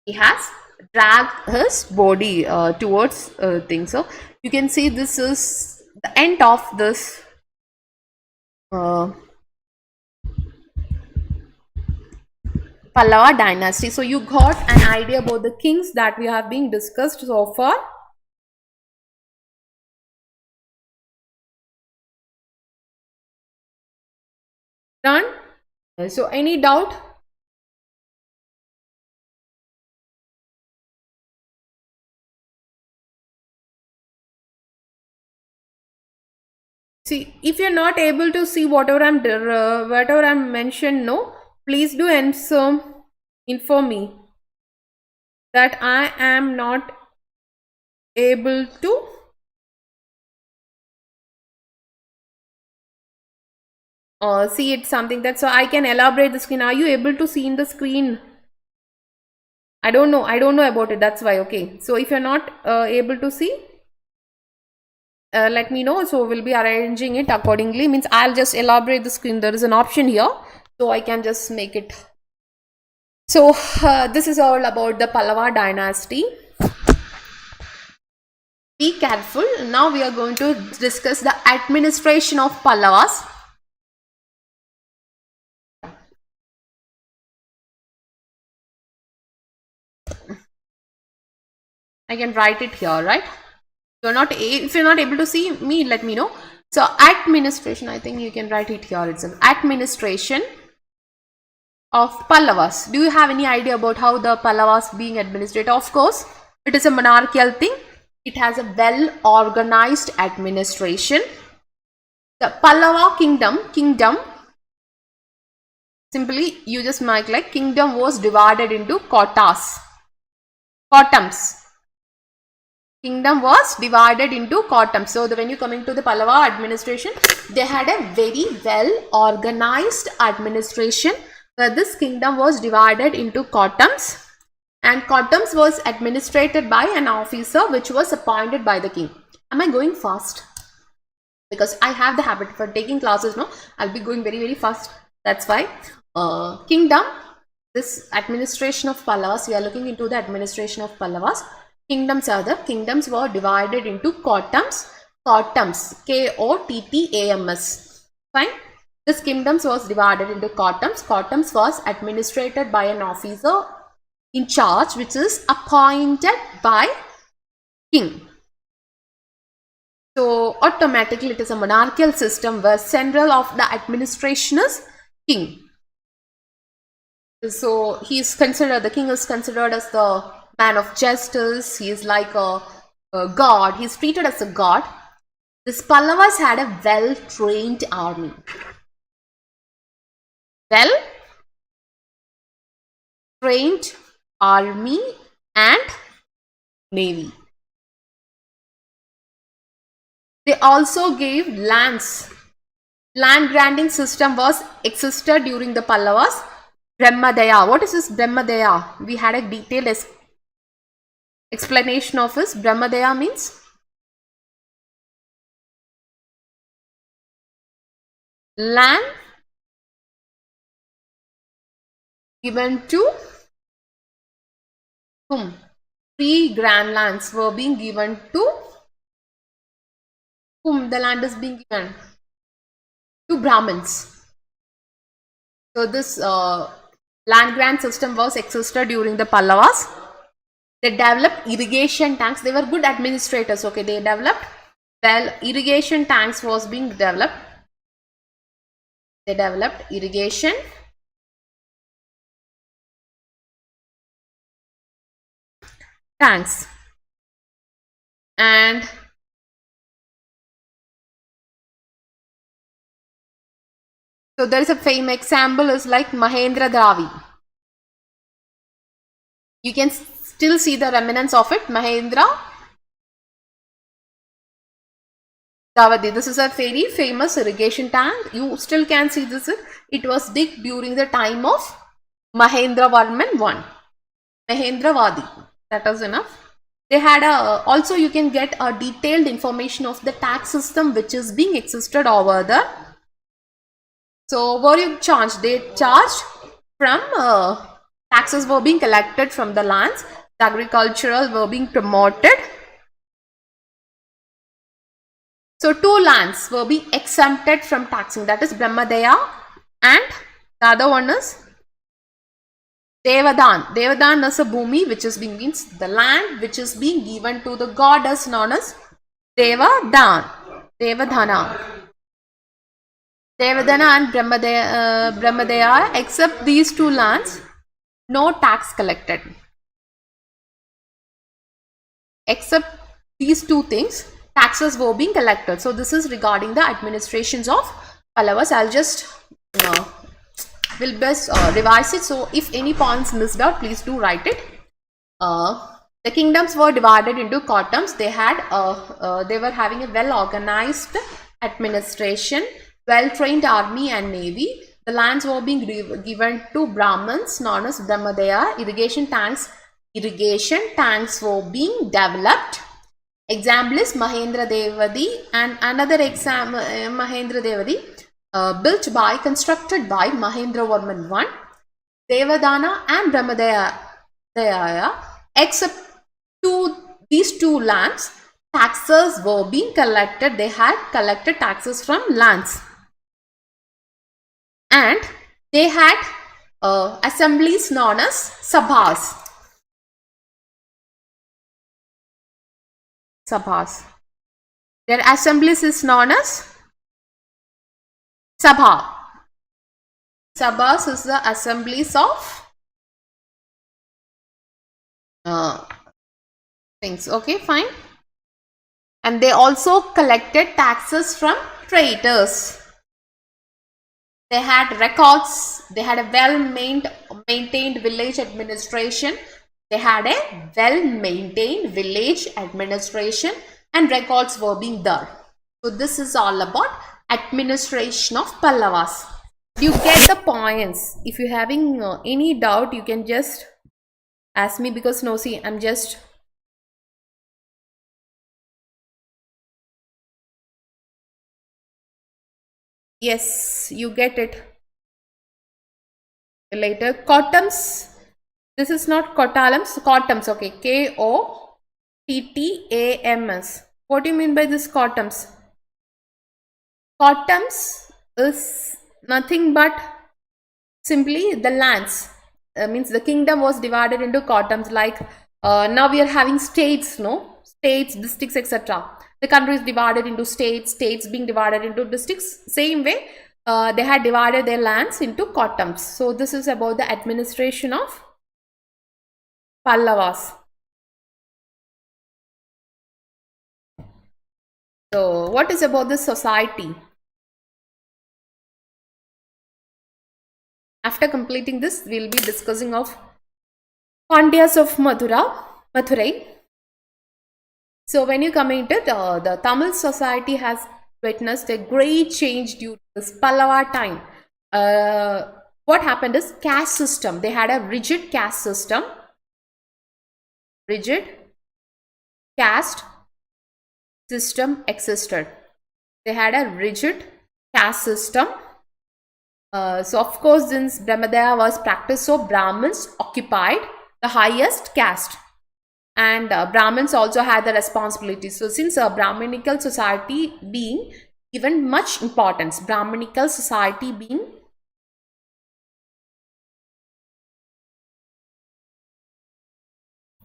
he has dragged his body towards things. So you can see this is the end of this Pallava dynasty. So you got an idea about the kings that we have been discussed so far. Done. So any doubt? See, if you're not able to see whatever I'm mentioned, no, please do inform me that I am not able to see it, something that, so I can elaborate the screen. Are you able to see in the screen? I don't know about it, that's why. Okay, so if you're not able to see, let me know, so we'll be arranging it accordingly. Means I'll just elaborate the screen. There is an option here, so I can just make it. So this is all about the Pallava dynasty. Be careful. Now we are going to discuss the administration of Pallavas. I can write it here, right? If you're not able to see me, let me know. So administration, I think you can write it here itself. Administration of Pallavas. Do you have any idea about how the Pallavas being administered? Of course, it is a monarchical thing. It has a well organized administration. The Pallava kingdom, simply you just mark like kingdom was divided into kotams. Kingdom was divided into kingdoms. So when you coming to the Pallava administration, they had a very well organized administration where this kingdom was divided into kingdoms, and kingdoms was administered by an officer which was appointed by the king. Am I going fast? Because I have the habit for taking classes, no, I'll be going very fast. That's why kingdom, this administration of Pallavas, we are looking into the administration of Pallavas. Kingdoms are the kingdoms were divided into kingdoms, K-O-T-T-A-M-S. Fine. This kingdoms was divided into kingdoms. Kingdoms was administered by an officer in charge which is appointed by king. So automatically it is a monarchical system where central of the administration is king. So he is considered, the king is considered as the man of justice. He is like a god. He is treated as a god. This Pallavas had a well-trained army. Well-trained army and navy. They also gave lands. Land granting system was existed during the Pallavas. Brahmadaya. What is this Brahmadaya? We had a detailed explanation of this. Brahmadaya means land given to whom? 3 grand lands were being given to whom the land is being given? To Brahmins. So this land grant system was existed during the Pallavas. They developed irrigation tanks. They were good administrators. Okay, they developed, well, irrigation tanks was being developed. They developed irrigation tanks. And so there is a famous example is like Mahendra Dravi. You can still see the remnants of it. Mahendra Dravi. This is a very famous irrigation tank. You still can see this. It was digged during the time of Mahendra Varman I. Mahendra Vadi. That is enough. They had a, also you can get a detailed information of the tax system which is being existed over the. So were you charged? They charged from taxes were being collected from the lands. The agricultural were being promoted. So 2 lands were being exempted from taxing. That is Brahmadaya, and the other one is Devadan. Devadan is a bhumi which is being, means the land which is being given to the goddess known as Devadan. Devadhana. Devadana and Brahmadaya, except these 2 lands, no tax collected. Except these 2 things, taxes were being collected. So this is regarding the administrations of Pallavas. I'll just will best revise it. So if any points missed out, please do write it. The kingdoms were divided into kingdoms. They had they were having a well organized administration, well-trained army and navy. The lands were being given to Brahmins known as Brahmadaya. Irrigation tanks were being developed. Example is Mahendra Devadi, and another example Mahendra Devadi constructed by Mahendra Varman I. Devadana and Brahmadaya, except these 2 lands, taxes were being collected. They had collected taxes from lands. And they had assemblies known as sabhas. Their assemblies is known as sabha. Sabhas is the assemblies of things. Okay, fine. And they also collected taxes from traders. They had records. They had a well-maintained village administration. They had a well-maintained village administration and records were being there. So this is all about administration of Pallavas. You get the points. If you're having any doubt, you can just ask me, because no, see, I'm just... Yes, you get it. Later, Kotams. This is not Kotalams, Kotams. Okay, Kottams. What do you mean by this Kotams? Kotams is nothing but simply the lands. Means the kingdom was divided into Kotams. Like now we are having states, no? States, districts, etc. The country is divided into states, states being divided into districts. Same way, they had divided their lands into Kotams. So this is about the administration of Pallavas. So what is about this society? After completing this, we'll be discussing of Pandyas of Madurai. So when you come into the Tamil society has witnessed a great change due to this Pallava time. What happened is caste system. They had a rigid caste system. Rigid caste system existed. They had a rigid caste system. So of course, since Brahmadaya was practiced, so Brahmins occupied the highest caste, and Brahmins also had the responsibility. So since a Brahminical society being given much importance, Brahminical society being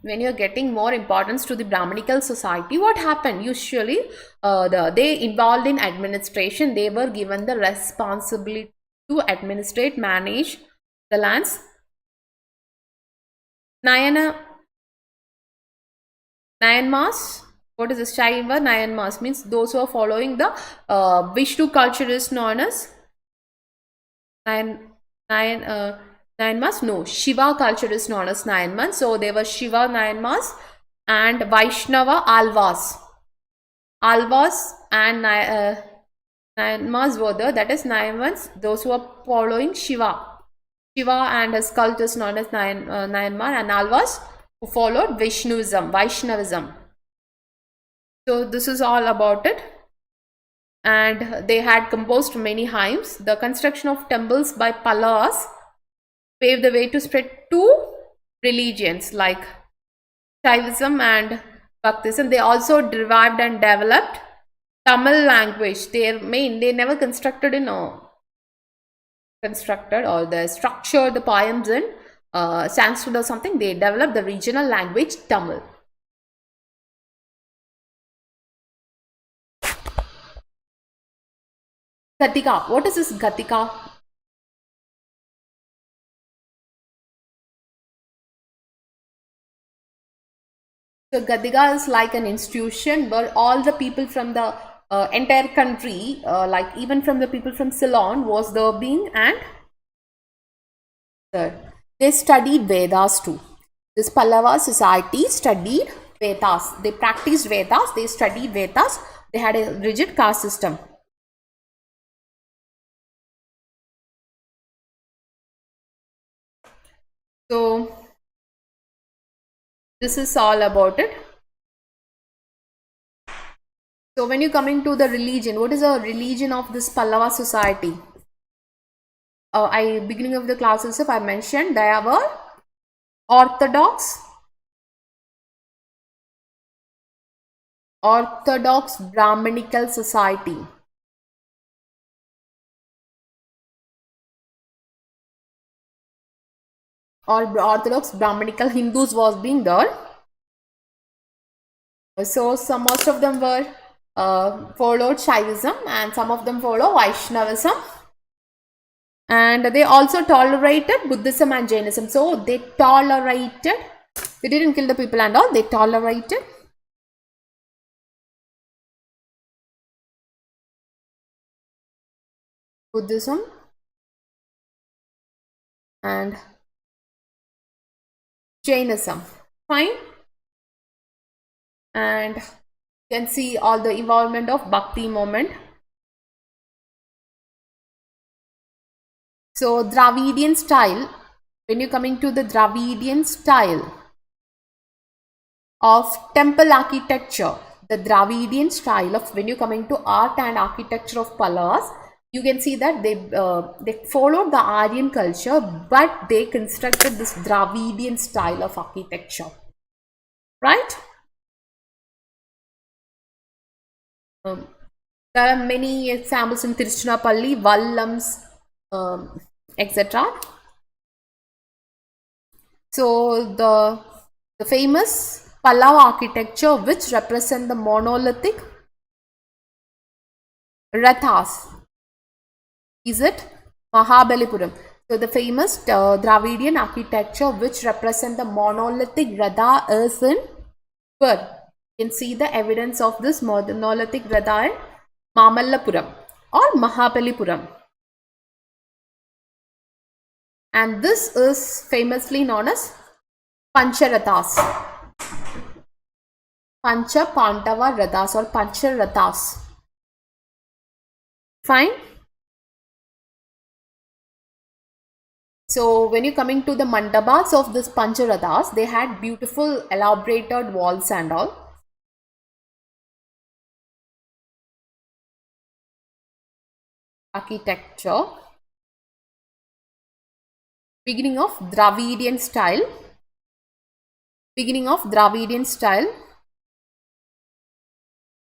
when you're getting more importance to the Brahminical society, what happened? Usually, they involved in administration, they were given the responsibility to administrate, manage the lands. Nayanmas. What is this? Shaiva Nayanmas means those who are following the Vishnu culture is known as Nayanmas. No, Shiva culture is known as Nayanmas. So they were Shiva Nayanmas and Vaishnava Alvas. Alvas and Nayanmas were there. That is Nayanmas. Those who are following Shiva. Shiva and his cult is known as Nayanmar, and Alvas who followed Vaishnavism. So this is all about it. And they had composed many hymns. The construction of temples by Pallavas paved the way to spread two religions like Shaivism and Bhaktism. They also derived and developed Tamil language. They never constructed or the structure the poems in Sanskrit or something. They developed the regional language Tamil. Gatika. What is this Gatika? So Gatika is like an institution where all the people from the entire country, like even from the people from Ceylon, was there being, and they studied Vedas too. This Pallava society studied Vedas. They practiced Vedas. They studied Vedas. They had a rigid caste system. So this is all about it. So when you coming to the religion, what is the religion of this Pallava society? Beginning of the class itself, I mentioned they were Orthodox Brahminical society. Or Orthodox Brahminical Hindus was being there. So most of them were followed Shaivism, and some of them follow Vaishnavism, and they also tolerated Buddhism and Jainism. So they didn't kill the people and all, they tolerated Buddhism and Jainism. Fine. And you can see all the involvement of Bhakti movement. So Dravidian style, when you're coming to the Dravidian style of temple architecture, the Dravidian style of when you're coming to art and architecture of Pallavas, you can see that they followed the Aryan culture, but they constructed this Dravidian style of architecture, right? There are many examples in Tiruchirappalli, Vallams, etc. So the famous Pallava architecture, which represent the monolithic rathas, is it Mahabalipuram. So the famous Dravidian architecture, which represent the monolithic ratha, is in where? You can see the evidence of this monolithic ratha in Mamallapuram or Mahabalipuram. And this is famously known as Pancharathas. Pancha Pandava Rathas or Pancharathas. Fine. So when you're coming to the mandabas of this Pancharathas, they had beautiful elaborated walls and all. Architecture. Beginning of Dravidian style. Beginning of Dravidian style.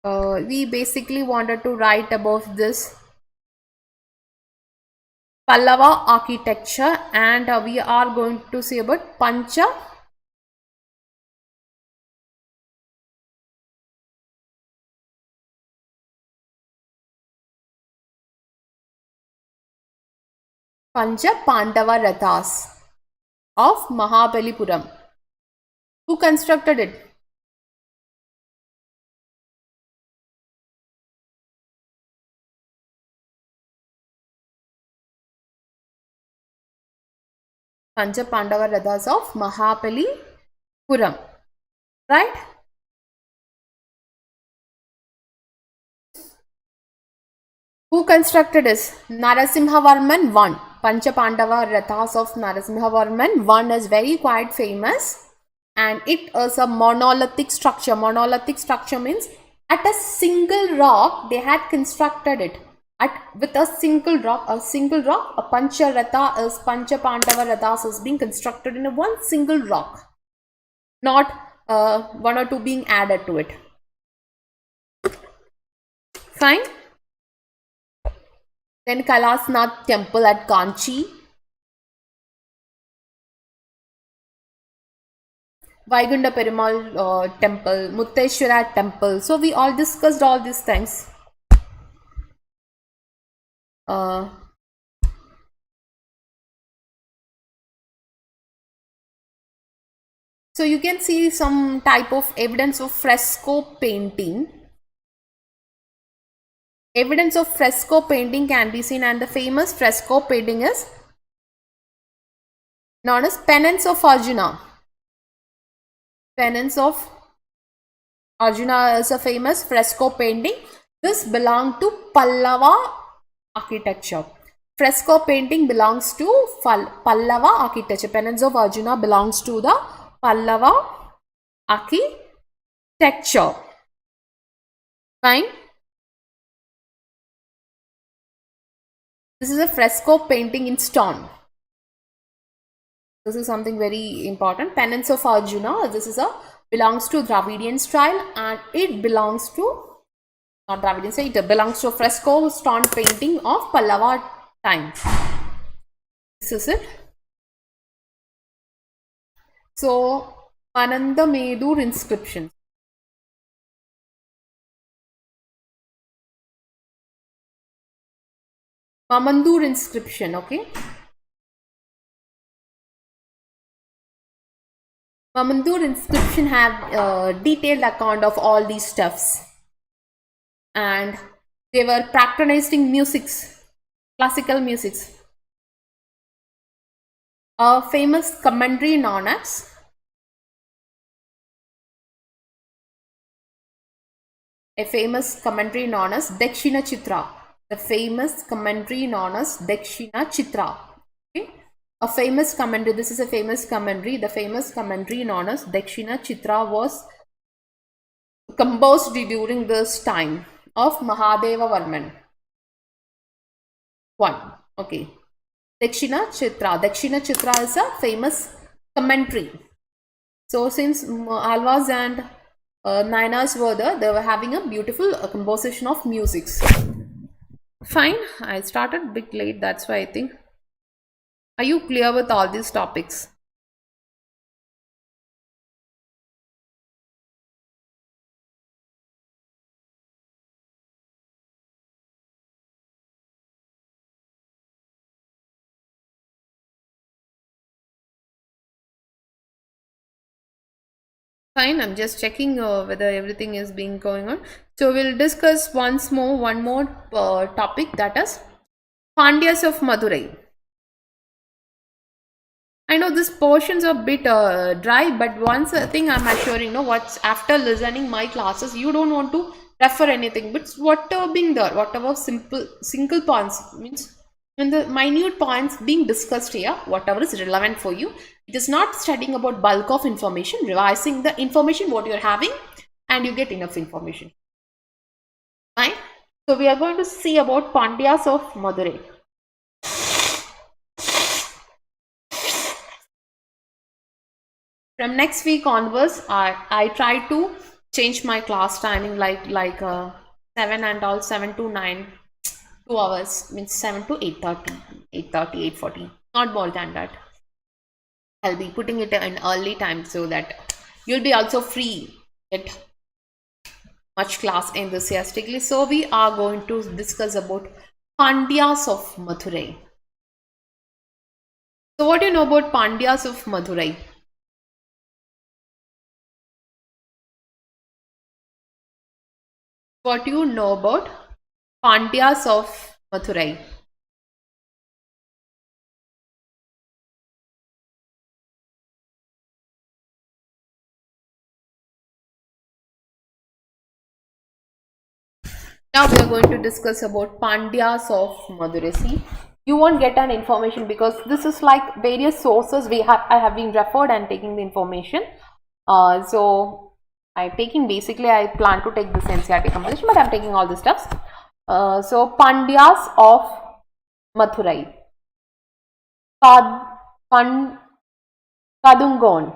We basically wanted to write about this Pallava architecture, and we are going to see about Pancha Pandava Rathas of Mahabalipuram. Who constructed it? Pancha Pandava Rathas of Mahabalipuram. Right? Who constructed this? Narasimhavarman I. Pancha Pandava Rathas of Narasimhavarman I is very quite famous, and it is a monolithic structure. Monolithic structure means at a single rock they had constructed it. With a single rock, a Pancha Ratha is Pancha Pandava Rathas is being constructed in a one single rock, not one or two being added to it. Fine. Then Kailasnath temple at Kanchi. Vaikunta Perumal temple, Mutteshwara temple. So we all discussed all these things. So you can see some type of evidence of fresco painting. Evidence of fresco painting can be seen, and the famous fresco painting is known as Penance of Arjuna. Penance of Arjuna is a famous fresco painting. This belongs to Pallava architecture. Fresco painting belongs to Pallava architecture. Penance of Arjuna belongs to the Pallava architecture. Fine. This is a fresco painting in stone. This is something very important. Penance of Arjuna. This is belongs to Dravidian style, and it belongs to not Dravidian style. It belongs to fresco stone painting of Pallava time. This is it. So Ananda Medur inscription. Mamandur inscription, okay. Mamandur inscription have detailed account of all these stuffs, and they were patronizing musics, classical musics. A famous commentary known as a famous commentary known as Dakshina Chitra. The famous commentary known as Dakshina Chitra. Okay? A famous commentary, this is a famous commentary. The famous commentary known as Dakshina Chitra was composed during this time of Mahadeva Varman. 1. Okay. Dakshina Chitra. Dakshina Chitra is a famous commentary. So since Alvas and Nainas were there, they were having a beautiful composition of musics. Fine, I started a bit late, that's why I think. Are you clear with all these topics? Fine, I'm just checking whether everything is being going on. So we'll discuss one more topic, that is Pandyas of Madurai. I know this portions are a bit dry, but once thing I'm assuring, what's after listening my classes, you don't want to refer anything, but whatever being there, whatever single points means when the minute points being discussed here, whatever is relevant for you, it is not studying about bulk of information, revising the information what you're having, and you get enough information. Fine. So we are going to see about Pandyas of Madurai. From next week onwards, I try to change my class timing like 7 and all 7 to 9, 2 hours means 7 to 8:30, 8:30, 8:40, not more than that. I'll be putting it in early time so that you'll be also free at much class enthusiastically. So we are going to discuss about Pandyas of Madurai. So what do you know about Pandyas of Madurai? What do you know about Pandyas of Madurai? Now we are going to discuss about Pandyas of Madurai. See, you won't get an information because this is like various sources I have been referred and taking the information. So I'm taking, basically I plan to take this NCERT composition, but I'm taking all the stuffs. So Pandyas of Madurai. Kadungon,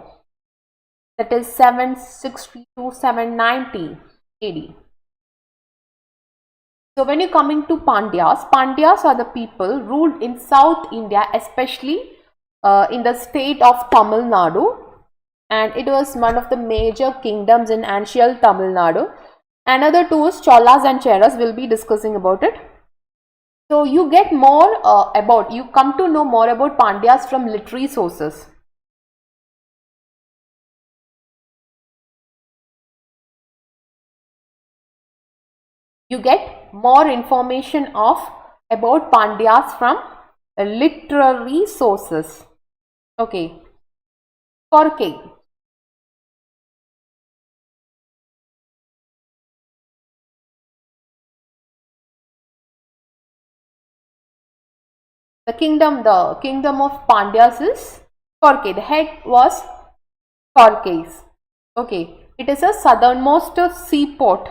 that is 760 to 790 AD. So when you're coming to Pandyas, Pandyas are the people ruled in South India, especially in the state of Tamil Nadu, and it was one of the major kingdoms in ancient Tamil Nadu. Another two is Cholas and Cheras. We'll be discussing about it. So you get more you come to know more about Pandyas from literary sources. You get more information about Pandyas from literary sources. Okay. Korke. The kingdom of Pandyas is Korke. The head was Korkes. Okay. It is a southernmost seaport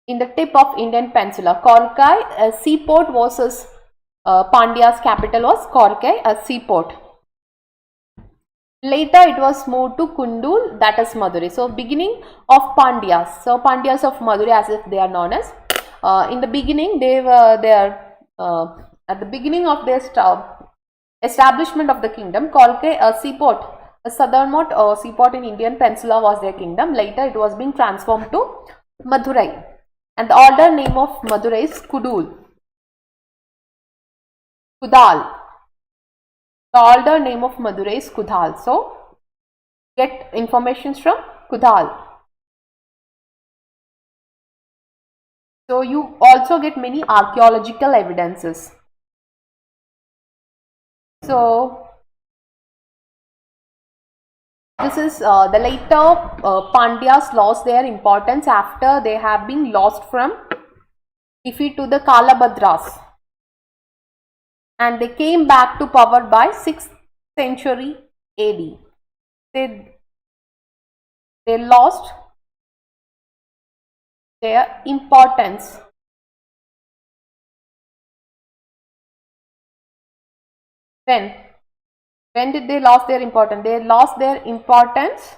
in the tip of Indian peninsula. Korkai, a seaport, was Pandya's capital was Korkai, a seaport. Later it was moved to Kundul, that is Madurai. So beginning of Pandyas. So Pandyas of Madurai, as if they are known as. In the beginning, they were there at the beginning of their establishment of the kingdom. Korkai, a seaport, a southernmost seaport in Indian peninsula, was their kingdom. Later it was being transformed to Madurai. And the older name of Madurai is Kudal. The older name of Madurai is Kudal. So, get information from Kudal. So, you also get many archaeological evidences. So, This is the later Pandyas lost their importance after they have been lost from defeat to the Kalabhadras, and they came back to power by 6th century AD. They lost their importance. When did they lost their importance? They lost their importance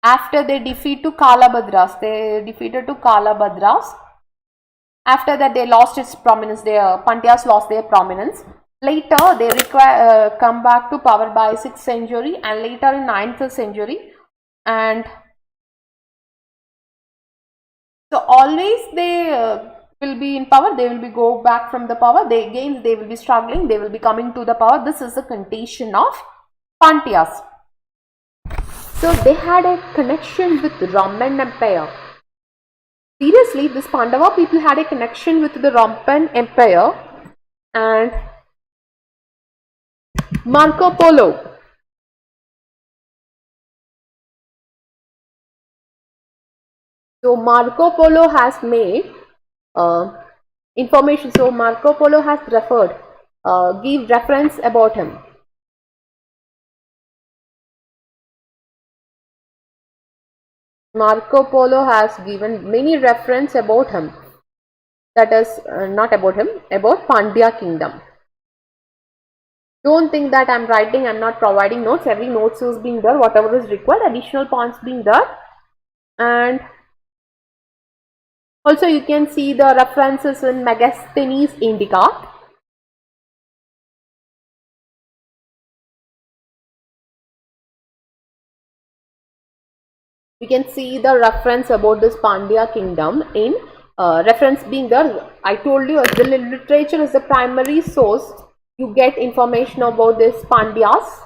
after they defeat to Kalabhadras. They defeated to Kalabhadras. After that, they lost its prominence. Their Pandyas lost their prominence. Later, they come back to power by 6th century and later in 9th century. And so always they will be in power. They will be go back from the power. They will be struggling. They will be coming to the power. This is the condition of Pandyas. So they had a connection with Roman Empire. Seriously, this Pandava people had a connection with the Roman Empire. And Marco Polo. So Marco Polo has made information. So Marco Polo has referred, give reference about him. Marco Polo has given many reference about him. That is not about him, about Pandya kingdom. Don't think that I'm writing, I'm not providing notes. Every notes is being there, whatever is required, additional points being there. And also you can see the references in Megasthenes Indica. You can see the reference about this Pandya kingdom in reference being there. I told you the literature is the primary source. You get information about this Pandyas.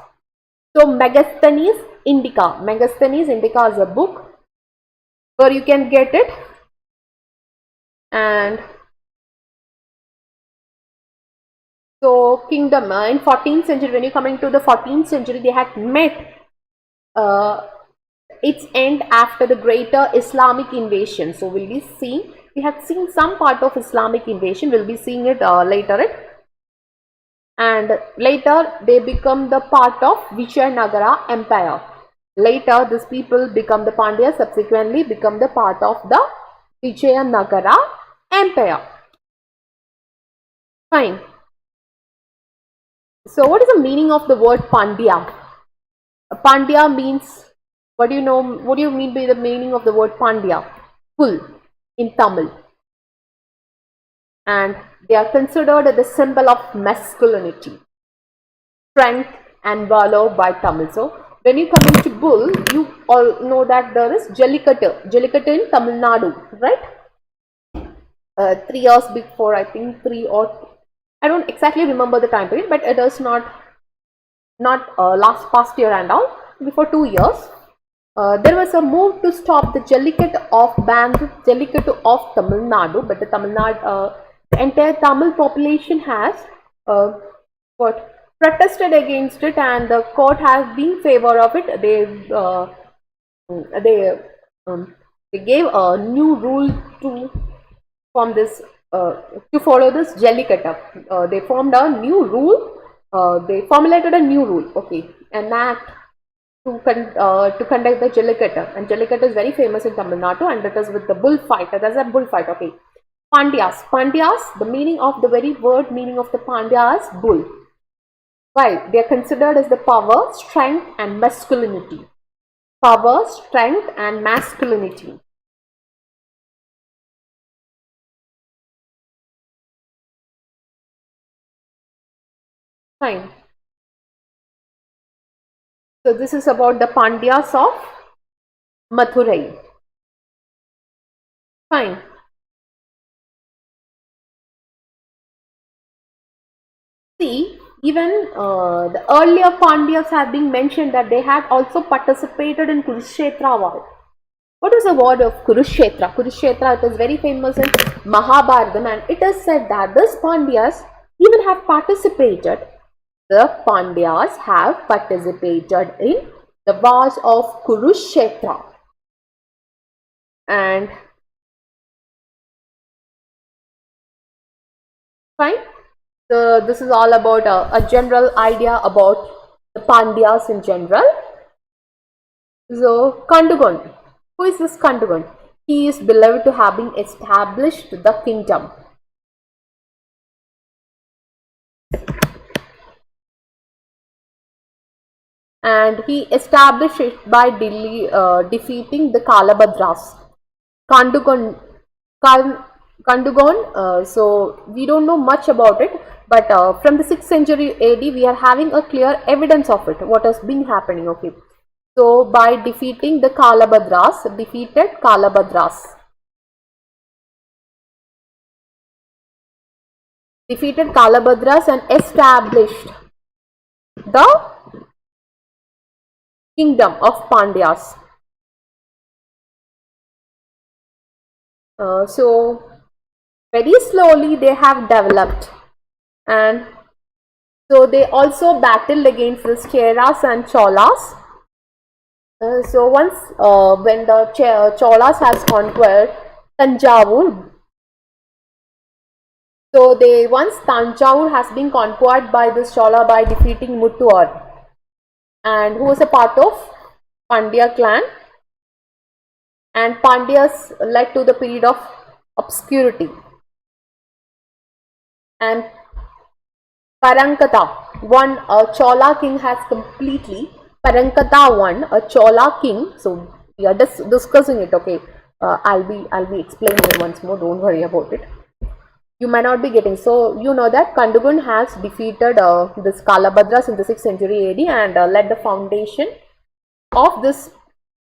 So Megasthenes Indica. Megasthenes Indica is a book where you can get it. And so kingdom in 14th century, when you coming to the 14th century, they had met its end after the greater Islamic invasion. So we'll be seeing, we have seen some part of Islamic invasion, we'll be seeing it later. And later they become the part of Vijayanagara Empire. Later these people become the Pandyas, subsequently become the part of the Vijayanagara Empire. Fine. So what is the meaning of the word Pandya? Pandya means, what do you know, what do you mean by the meaning of the word Pandya? Bull in Tamil. And they are considered the symbol of masculinity, strength and valor by Tamil. So when you come into bull, you all know that there is Jallikattu. Jallikattu in Tamil Nadu, right? 3 years before, I think 3 or I don't exactly remember the time period, but it is not past year and all. Before 2 years, there was a move to stop the Jallikattu of Jallikattu of Tamil Nadu, but the Tamil Nadu, the entire Tamil population has protested against it, and the court has been in favor of it. They gave a new rule to form this to follow this Jallikattu. They formed a new rule. They formulated a new rule. Okay, an act to conduct the Jallikattu, and Jallikattu is very famous in Tamil Nadu, and it is with the bullfight. That's a bullfight. Okay, Pandyas. The meaning of the very word meaning of the Pandya is bull. Why? They are considered as the power, strength, and masculinity. Power, strength, and masculinity. Fine. So this is about the Pandyas of Mathurai. Fine. See, even the earlier Pandyas have been mentioned that they had also participated in Kurukshetra war. What is the word of Kurukshetra? Kurukshetra, it is very famous in Mahabharata, and it is said that these Pandyas even have participated the Pandyas have participated in the wars of Kurukshetra. And fine. So this is all about a general idea about the Pandyas in general. So Kandugon, who is this Kandugon? He is believed to have been established the kingdom. And he established it by defeating the Kalabhadras. Kandugon, so we don't know much about it, but from the 6th century AD we are having a clear evidence of it, what has been happening. Okay, so by defeating the Kalabhadras, defeated Kalabhadras and established the kingdom of Pandyas. So very slowly they have developed, and so they also battled against the Cheras and Cholas. So once when the Cholas has conquered Tanjavur, so once Tanjavur has been conquered by this Chola by defeating Muttuar, and who was a part of Pandya clan, and Pandyas led to the period of obscurity. And Parankata, one Chola king has completely, Parankata one, a Chola king, so we are just discussing it, okay, I'll be explaining it once more, don't worry about it. You might not be getting, so you know that Kandugun has defeated this Kalabhadras in the 6th century AD and led the foundation of this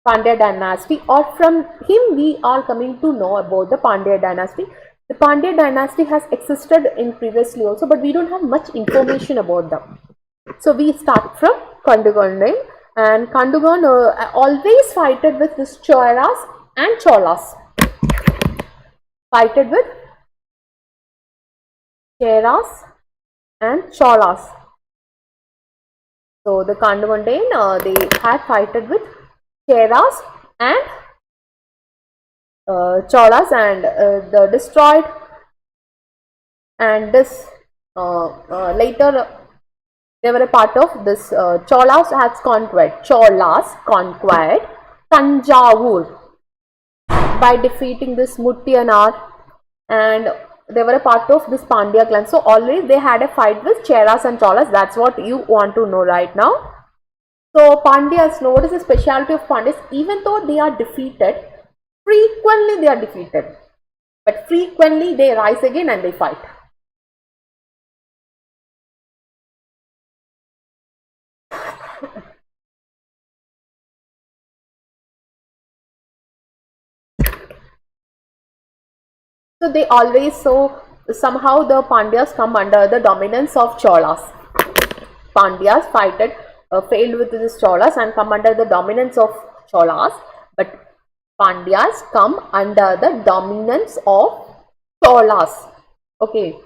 Pandya dynasty, or from him we are coming to know about the Pandya dynasty. The Pandya dynasty has existed in previously also, but we don't have much information about them. So we start from Kandugan, and Kandugan always fighted with this Cheras and Cholas. Fighted with Cheras and Cholas. So the Kandugan, they had fighted with Cheras and Cholas, and the destroyed, and this later they were a part of this Cholas conquered Tanjavur by defeating this Muttiyanar, and they were a part of this Pandya clan. So always they had a fight with Cheras and Cholas. That's what you want to know right now. So Pandyas, what is the specialty of Pandyas? Even though they are defeated, frequently they are defeated, but frequently they rise again and they fight. So they always, so somehow the Pandyas come under the dominance of Cholas. Pandyas failed with this Cholas and come under the dominance of Cholas, but Pandyas come under the dominance of Cholas. Okay,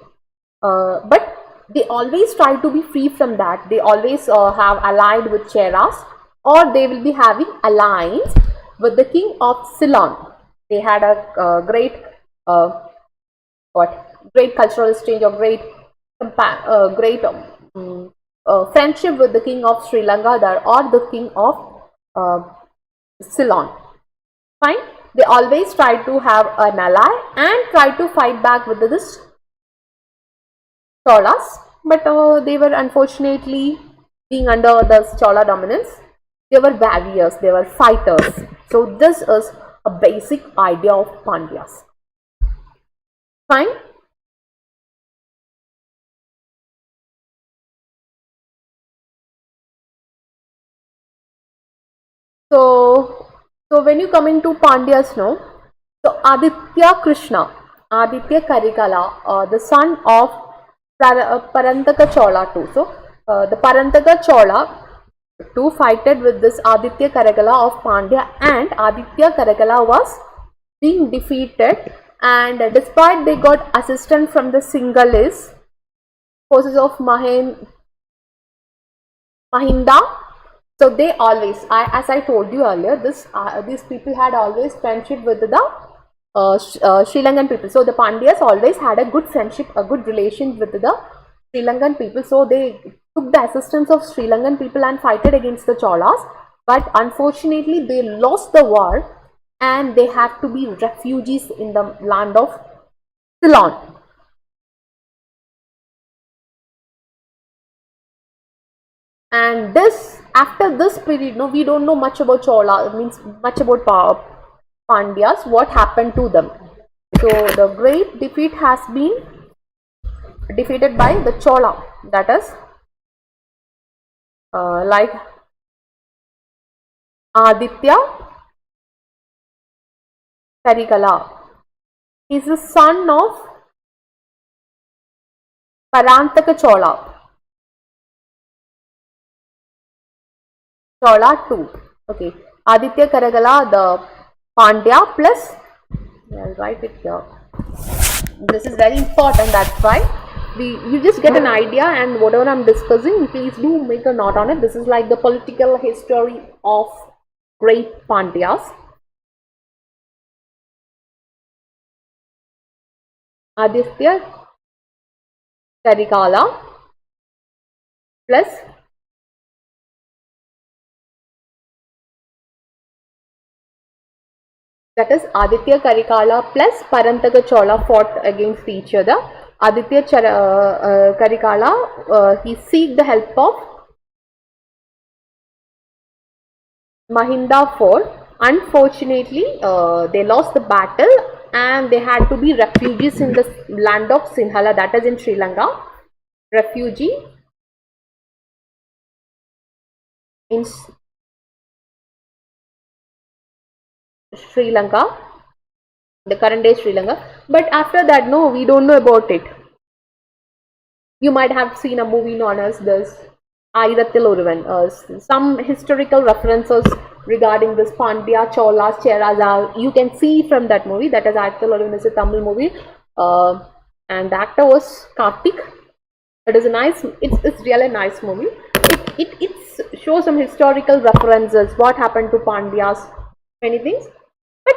but they always try to be free from that. They always have allied with Cheras, or they will be having alliance with the king of Ceylon. They had a great great cultural exchange, or great friendship with the king of Sri Lanka or the king of Ceylon. Fine. They always try to have an ally and try to fight back with this Cholas, but they were unfortunately being under the Chola dominance. They were warriors, they were fighters. So this is a basic idea of Pandyas. Fine. So when you come into Pandyas, no, so Aditya Karikala, the son of Parantaka Chola too. So the Parantaka Chola too fighted with this Aditya Karikala of Pandya, and Aditya Karikala was being defeated, and despite they got assistance from the Sinhalese forces of Mahinda. So they always, as I told you earlier, these people had always friendship with the Sri Lankan people. So the Pandyas always had a good friendship, a good relation with the Sri Lankan people. So they took the assistance of Sri Lankan people and fighted against the Cholas. But unfortunately, they lost the war and they had to be refugees in the land of Ceylon. And after this period, no, we don't know much about Chola, means much about Pandyas, what happened to them. So the great defeat has been defeated by the Chola, that is like Aditya Karikala. He is the son of Parantaka Chola. Chola 2. Okay. Aditya Karikala, the Pandya plus, I'll write it here. This is very important, that's why you just get an idea, and whatever I'm discussing, please do make a note on it. This is like the political history of great Pandyas. Aditya Karikala plus that is Aditya Karikala plus Parantaka Chola fought against each other. Aditya Karikala, he seeked the help of Mahinda fort. Unfortunately, they lost the battle and they had to be refugees in the land of Sinhala, that is in Sri Lanka. Refugee in Sri Lanka, the current day Sri Lanka. But after that, no, we don't know about it. You might have seen a movie known as this Ayirathil Oruvan. Some historical references regarding this Pandya, Cholas, Cheras, you can see from that movie. That is Ayirathil Oruvan, is a Tamil movie, and the actor was Karthik. It is a nice, it's really a nice movie. It shows some historical references, what happened to Pandyas, many things. But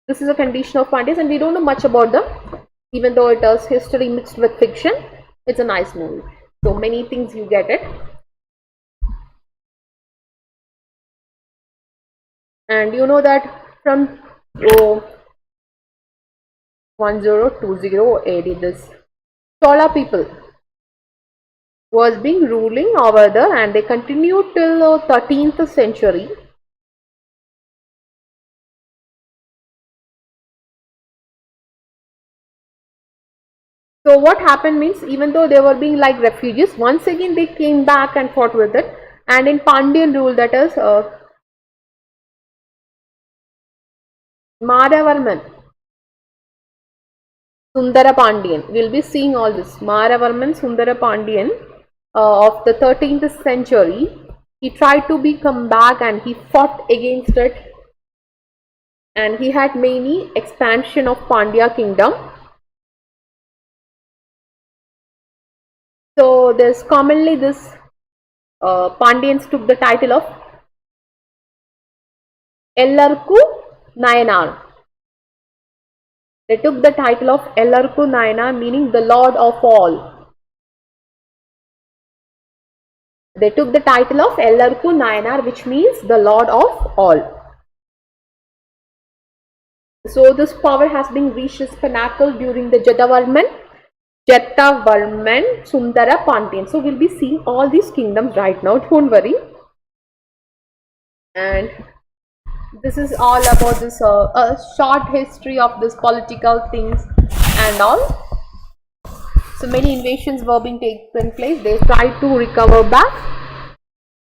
this is a condition of Pandyas and we don't know much about them, even though it is history mixed with fiction. It's a nice movie. So many things you get it. And you know that from 1020 AD, this Chola people was being ruling over there, and they continued till 13th century. So what happened means, even though they were being like refugees, once again they came back and fought with it. And in Pandyan rule, that is Maravarman, Sundara Pandyan, we'll be seeing all this. Maravarman Sundara Pandyan of the 13th century, he tried to come back and he fought against it, and he had many expansion of Pandya kingdom. So there's commonly this Pandyans took the title of Ellarku Nayanar. They took the title of Ellarku Nayanar, meaning the Lord of all. They took the title of Ellarku Nayanar, which means the Lord of all. So this power has been reached its pinnacle during the Jatavarman Sundara Pandyan. So we'll be seeing all these kingdoms right now, don't worry. And this is all about this a short history of this political things and all. So many invasions were being taken place. They tried to recover back.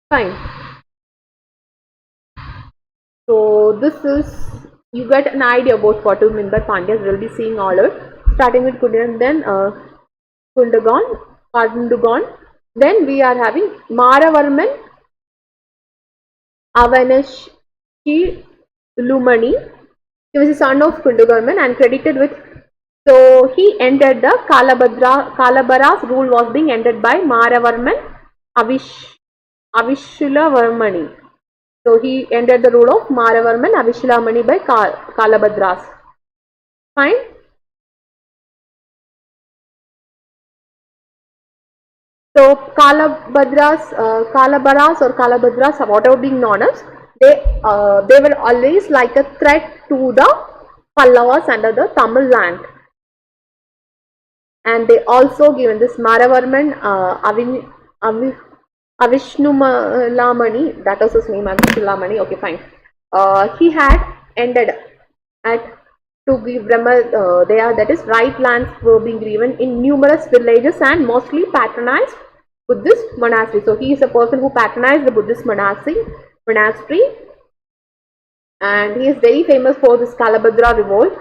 Fine. So this is, you get an idea about what we mean by Pandyas. We'll be seeing all of it, starting with Kundan, then Kundugan. Then we are having Maravarman Avanashi Lumani. He was the son of Kundugarman and credited with. So he ended the Kalabara's rule was being ended by Maravarman Avishilavarmani. So he ended the rule of Maravarman Avishilamani by Kalabhadras. Fine. So Kalabharas or Kalabhadras, whatever being known as, they were always like a threat to the Pallavas under the Tamil land. And they also given this Maravarman Avishnulamani, that was his name, Avishnulamani, okay fine. He had ended at to give Brahma Daya, that is right lands were being given in numerous villages and mostly patronized Buddhist monastery. So he is a person who patronized the Buddhist monastery, and he is very famous for this Kalabhadra revolt.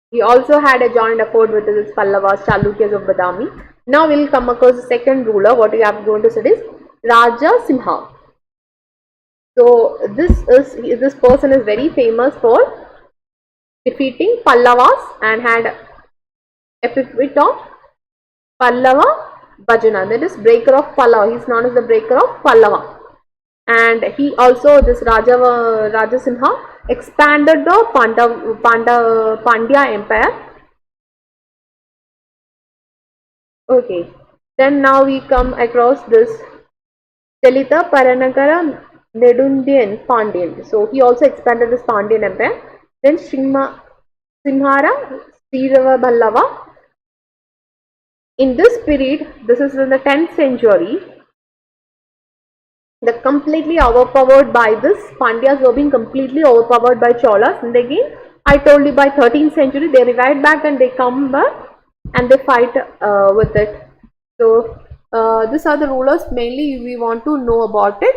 He also had a joint effort with his Pallavas, Chalukyas of Badami. Now we will come across the second ruler. What we are going to study is Raja Simha. So this person is very famous for defeating Pallavas and had epithet of Pallava Bhajana, that is breaker of Pallava. He is known as the breaker of Pallava. And he also, this Raja Simha, expanded the Pandya Empire. Okay, then now we come across this Chalita Paranagara Nedundian Pandyan. So he also expanded this Pandyan Empire. Then Simhara Srirava Ballava. In this period, this is in the 10th century, the completely overpowered by this Pandyas were being completely overpowered by Cholas, and again I told you by 13th century they revived back and they come back and they fight with it. So these are the rulers mainly we want to know about it.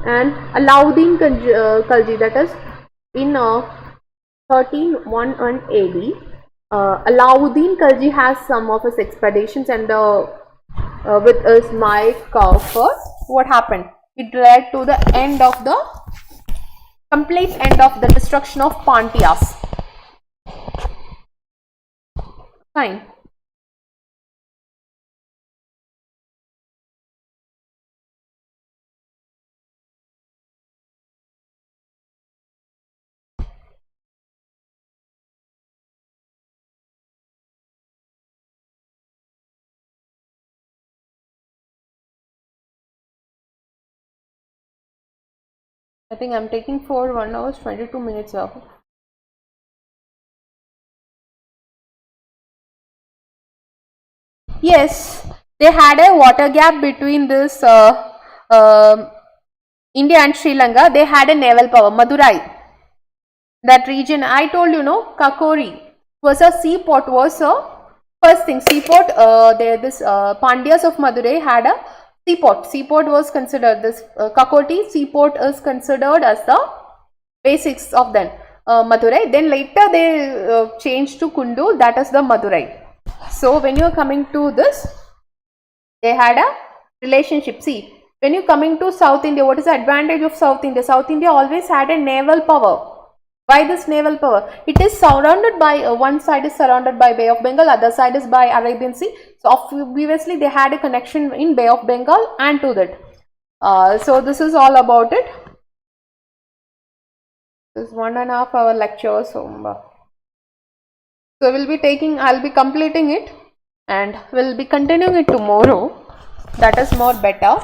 And Alauddin Khalji, that is in 1311 AD, Alauddin Khalji has some of his expeditions, and with his Mai Kafur, what happened? It led to the end of the complete end of the destruction of Pandyas. Fine. I think I'm taking for 1 hour 22 minutes off. Yes, they had a water gap between this India and Sri Lanka. They had a naval power. Madurai, that region I told you, no, Kakori was a seaport. Was a first thing seaport. This Pandyas of Madurai had a seaport. Seaport was considered this Kakoti seaport is considered as the basics of then Madurai. Then later they changed to Kundul. That is the Madurai. So when you are coming to this, they had a relationship. See, when you coming to South India, what is the advantage of South India? South India always had a naval power. Why this naval power? It is surrounded by one side is surrounded by Bay of Bengal, other side is by Arabian Sea. So obviously they had a connection in Bay of Bengal and to that. So this is all about it. This is 1.5 hour lecture. So we'll be taking, I'll be completing it and we'll be continuing it tomorrow. That is more better.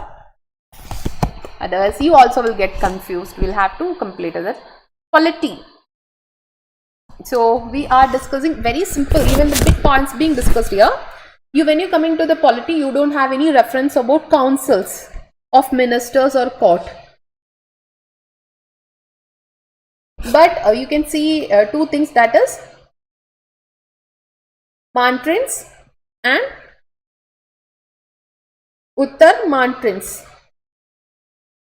Otherwise you also will get confused. We'll have to complete it. Polity. So we are discussing very simple, even the big points being discussed here. When you coming to the polity, you don't have any reference about councils of ministers or court. But you can see two things, that is mantrins and Uttar mantrins.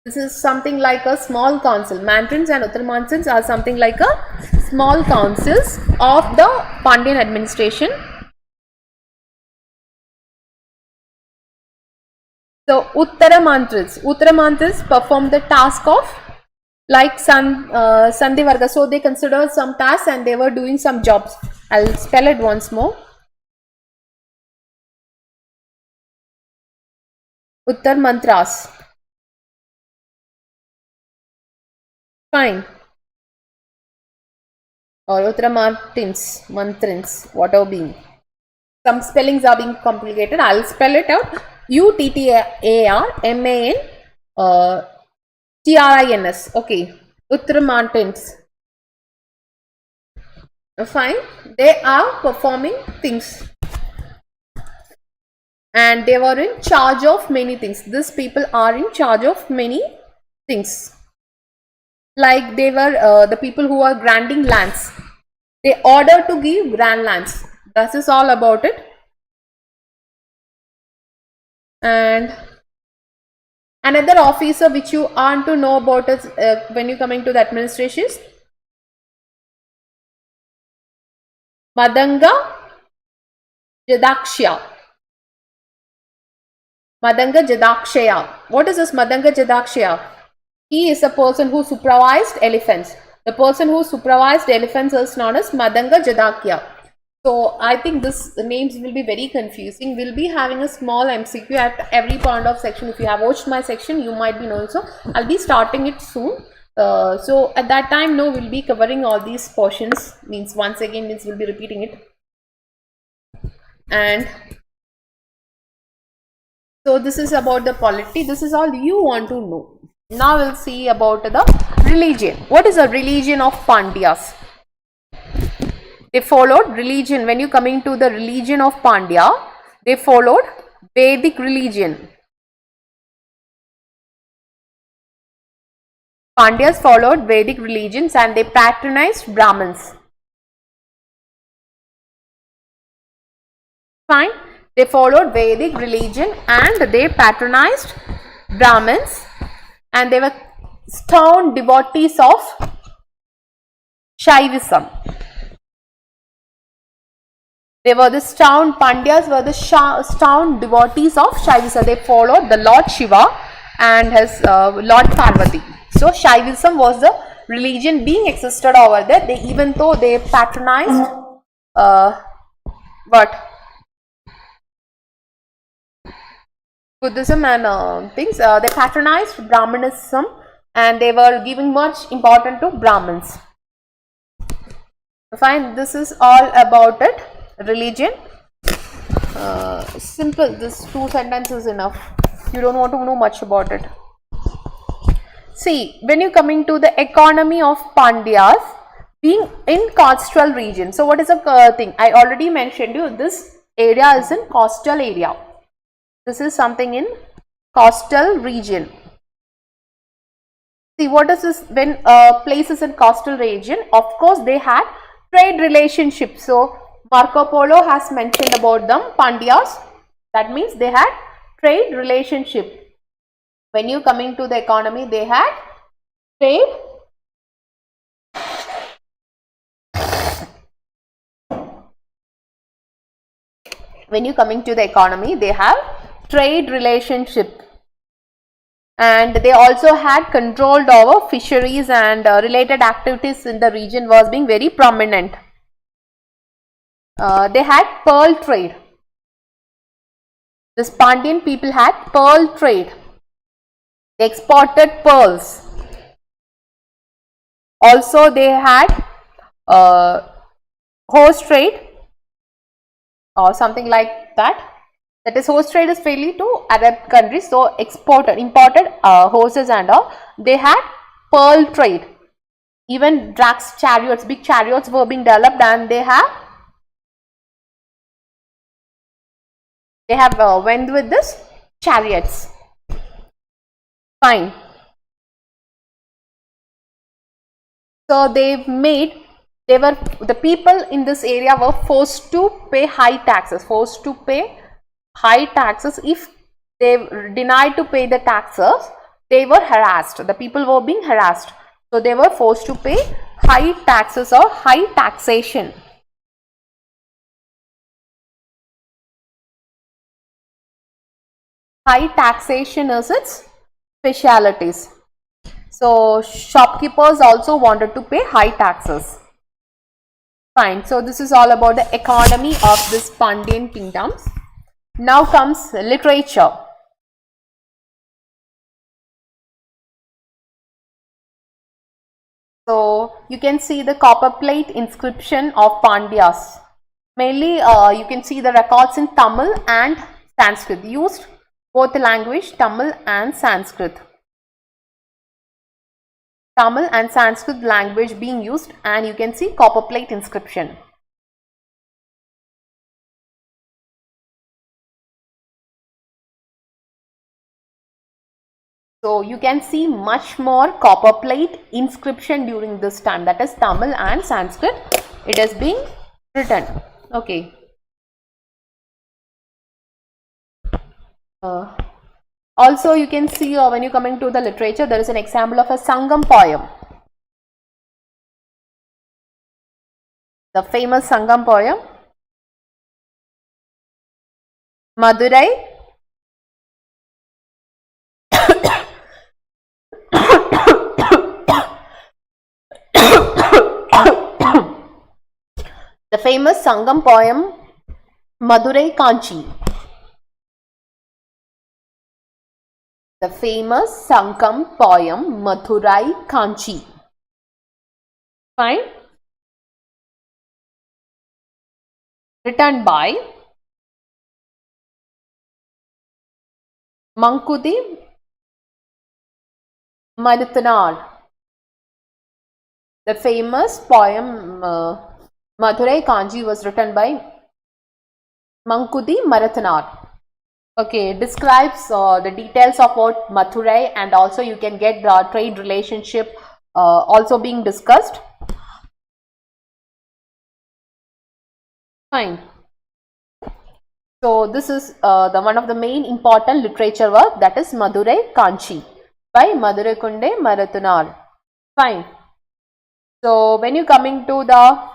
This is something like a small council. Mantrins and Uttar mantrins are something like a small councils of the Pandyan administration. So Uttara mantrins perform the task of like Sandhi Varga. So they consider some tasks and they were doing some jobs. I'll spell it once more. Uttar Mantras. Fine. Or Uttar Mantrins, whatever being. Some spellings are being complicated. I'll spell it out. UTTARMAN Okay. Uttar Mountains. Fine. They are performing things. And they were in charge of many things. These people are in charge of many things. Like they were the people who are granting lands. They order to give grand lands. That is all about it. And another officer which you want to know about is when you coming to the administration is Madanga Jadakshya. Madanga Jadakshaya. What is this Madanga Jadakshaya? He is a person who supervised elephants. The person who supervised elephants is known as Madanga Jadakya. So I think this names will be very confusing. We'll be having a small MCQ at every point of section. If you have watched my section, you might be knowing. So I'll be starting it soon. So at that time, no, we'll be covering all these portions. Means once again, means we'll be repeating it. And so this is about the polity. This is all you want to know. Now we'll see about the religion. What is the religion of Pandyas? They followed religion. When you coming to the religion of Pandya, they followed Vedic religion. Pandyas followed Vedic religions and they patronized Brahmins. Fine. They followed Vedic religion and they patronized Brahmins and they were stern devotees of Shaivism. They were the stern Pandyas were the stern devotees of Shaivism. They followed the Lord Shiva and his Lord Parvati. So Shaivism was the religion being existed over there. They even though they patronized Buddhism and things, they patronized Brahmanism and they were giving much importance to Brahmins. Fine, this is all about it. Religion. Simple, this 2 sentences enough. You don't want to know much about it. See, when you coming to the economy of Pandyas being in coastal region. So what is the thing? I already mentioned you this area is in coastal area. This is something in coastal region. See, what is this when places in coastal region? Of course, they had trade relationships. So Marco Polo has mentioned about them, Pandyas. That means they had trade relationship. When you coming to the economy, they had trade. When you coming to the economy, they have trade relationship. And they also had controlled over fisheries and related activities in the region was being very prominent. They had pearl trade. This Pandyan people had pearl trade. They exported pearls. Also, they had horse trade or something like that. That is, horse trade is fairly to Arab countries. So, imported horses and all. They had pearl trade. Even drax chariots, big chariots were being developed, and they have went with this chariots. Fine. So the people in this area were forced to pay high taxes. If they denied to pay the taxes, they were harassed. The people were being harassed. So they were forced to pay high taxes or high taxation. High taxation is its specialities. So shopkeepers also wanted to pay high taxes. Fine. So this is all about the economy of this Pandyan kingdoms. Now comes literature. So you can see the copper plate inscription of Pandyas. Mainly you can see the records in Tamil and Sanskrit. Used both the language, Tamil and Sanskrit. Tamil and Sanskrit language being used, and you can see copper plate inscription. So you can see much more copper plate inscription during this time, that is Tamil and Sanskrit. It is being written. Okay. Also you can see when you coming to the literature, there is an example of a Sangam poem. The famous Sangam poem, Madurai. The famous Sangam poem, Madurai Kanchi. The famous Sangam poem, Madurai Kanchi. Fine. Written by Mankudi Maruthanar. The famous poem Madurai Kanchi was written by Mankudi Maruthanar. Okay, describes the details of what Madurai, and also you can get the trade relationship also being discussed. Fine. So this is the one of the main important literature work, that is Madurai Kanchi by Madurai Kunde Maruthanar. Fine. So when you coming to the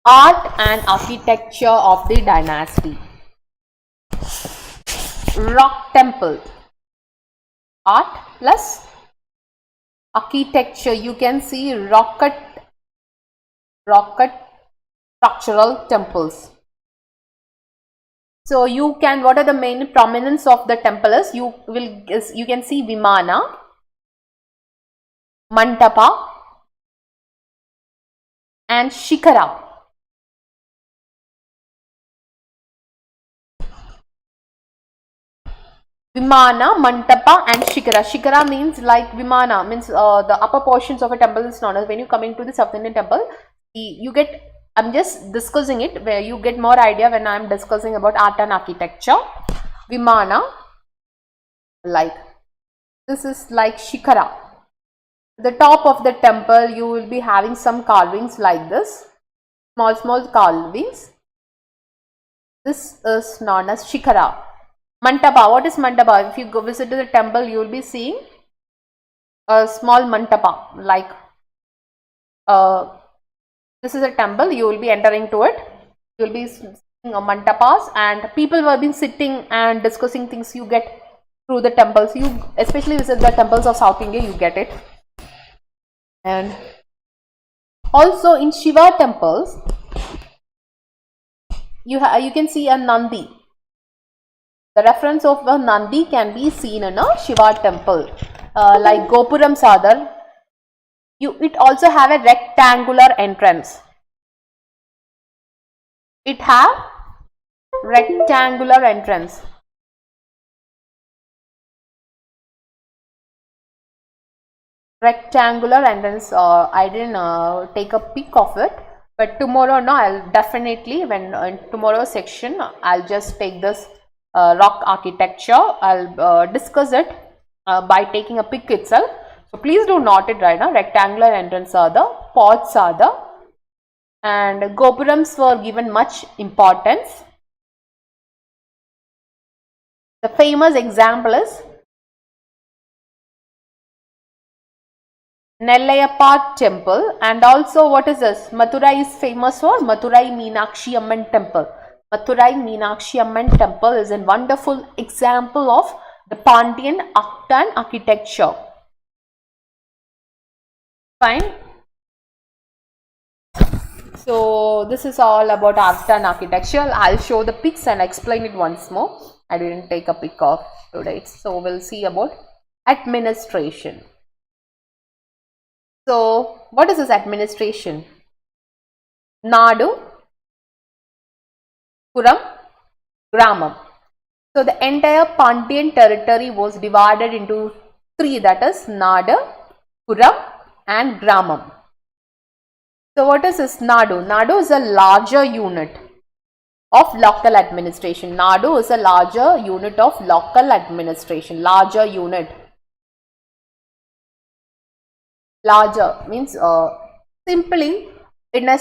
art and architecture of the dynasty, rock temple, art plus architecture, you can see rocket structural temples. So you can, what are the main prominence of the temple is, you can see Vimana, Mantapa and Shikara. Vimana, Mantapa and Shikara. Shikara means like Vimana, means the upper portions of a temple is known as, when you coming to the South Indian temple, you get, I'm just discussing it where you get more idea when I'm discussing about art and architecture. Vimana, like this is like Shikara. The top of the temple you will be having some carvings like this, small carvings. This is known as Shikara. Mantapa, what is Mantapa? If you go visit the temple, you will be seeing a small Mantapa, like this is a temple, you will be entering to it, you will be seeing Mantapas, and people will be sitting and discussing things you get through the temples. You especially visit the temples of South India, you get it. And also in Shiva temples, you can see a Nandi. The reference of a Nandi can be seen in a Shiva temple, like Gopuram Sadar. It also have a rectangular entrance. It have rectangular entrance. Rectangular entrance. I didn't take a pic of it, but tomorrow, no, I'll definitely, when in tomorrow's section, I'll just take this rock architecture. I'll discuss it by taking a pic itself. So please do note it right now. Rectangular entrance are the, pots are the, and gopurams were given much importance. The famous example is Nellayappa temple, and also what is this? Madurai is famous for Madurai Meenakshi Amman temple. Madurai Meenakshi Amman temple is a wonderful example of the Pandyan art and architecture. Fine. So this is all about art and architecture. I'll show the pics and explain it once more. I didn't take a pic of today. So we'll see about administration. So, what is this administration? Nadu, Puram, Gramam. So, the entire Pandyan territory was divided into three, that is Nadu, Puram and Gramam. So, what is this Nadu? Nadu is a larger unit of local administration. Nadu is a larger unit of local administration. Larger unit. Larger means simply in a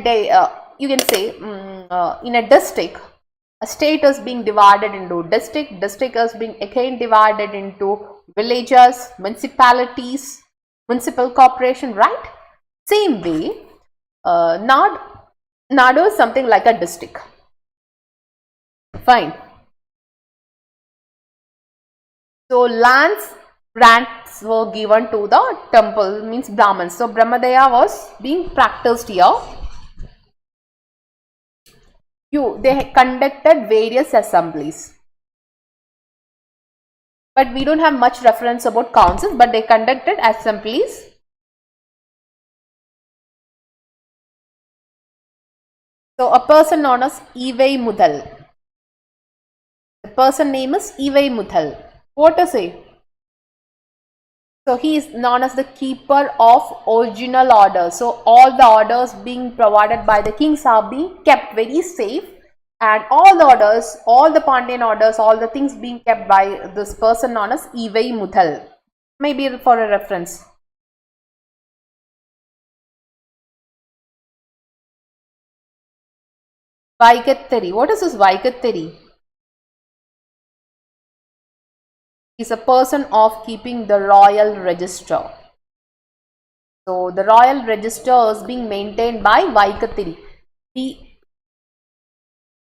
day, you can say in a district, a state is being divided into district. District is being again divided into villages, municipalities, municipal corporation, right? Same way, Nadu is something like a district. Fine. So lands grants were given to the temple, means Brahmins. So Brahmadaya was being practiced here. They conducted various assemblies. But we don't have much reference about councils, but they conducted assemblies. So a person known as Ivai Mudal. The person name is Ivai Mudal. What to say? So he is known as the keeper of original orders. So all the orders being provided by the kings are being kept very safe, and all the orders, all the Pandyan orders, all the things being kept by this person known as Ivai Mudal. Maybe for a reference. Vaikattari. What is this Vaikattari? Is a person of keeping the royal register. So the royal register is being maintained by Vaikattari.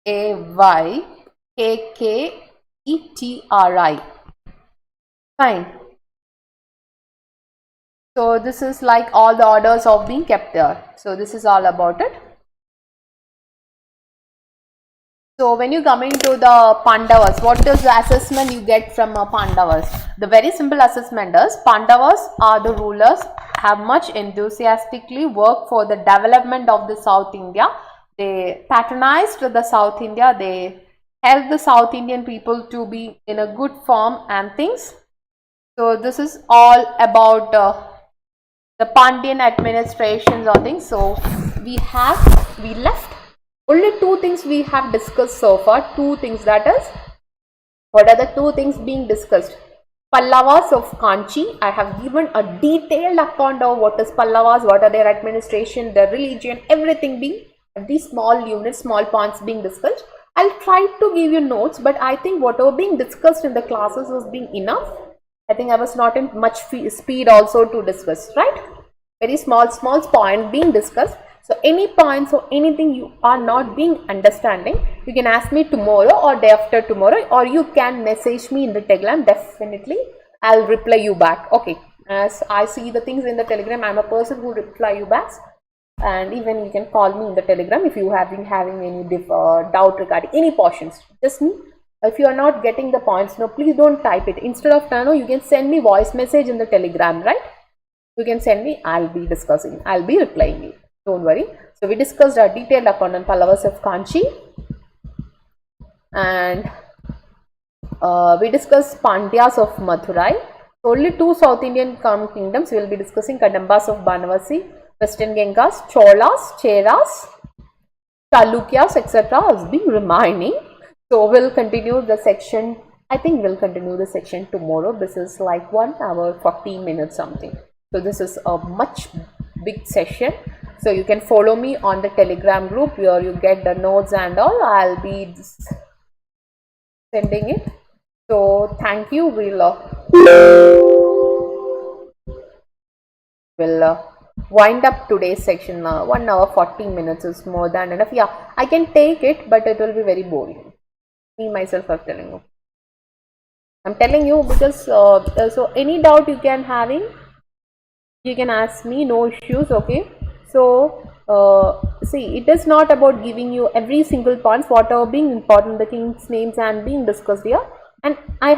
Vaikakketri. Fine. So this is like all the orders of being kept there. So this is all about it. So when you come into the Pandavas, what is the assessment you get from Pandavas? The very simple assessment is Pandavas are the rulers, have much enthusiastically worked for the development of the South India. They patronized the South India. They helped the South Indian people to be in a good form and things. So this is all about the Pandyan administrations or things. So we left only two things we have discussed so far. Two things, that is, what are the two things being discussed? Pallavas of Kanchi. I have given a detailed account of what is Pallavas, what are their administration, their religion, everything being, these small units, small points being discussed. I'll try to give you notes, but I think whatever being discussed in the classes was being enough. I think I was not in much speed also to discuss, right? Very small point being discussed. So any points or anything you are not being understanding, you can ask me tomorrow or day after tomorrow, or you can message me in the Telegram. Definitely I'll reply you back. Okay, as I see the things in the Telegram, I'm a person who reply you back, and even you can call me in the Telegram if you have been having any doubt regarding any portions. Just me. If you are not getting the points, no, please don't type it. Instead of Nano, you can send me voice message in the Telegram, right? You can send me. I'll be discussing. I'll be replying you. Don't worry. So we discussed a detailed account on Pallavas of Kanchi, and we discussed Pandyas of Madurai. So only two South Indian kingdoms we will be discussing: Kadambas of Banavasi, Western Gengas, Cholas, Cheras, Chalukyas, etc. is being remaining. So we'll continue the section. I think we'll continue the section tomorrow. This is like 1 hour 40 minutes something. So this is a much big session. So you can follow me on the Telegram group where you get the notes and all. I'll be sending it. So thank you. We'll wind up today's section. 1 hour 40 minutes is more than enough. Yeah, I can take it, but it will be very boring. Me myself I'm telling you. I'm telling you because so any doubt you can having, you can ask me, no issues. Okay. So see, it is not about giving you every single points, whatever being important, the king's names and being discussed here. And I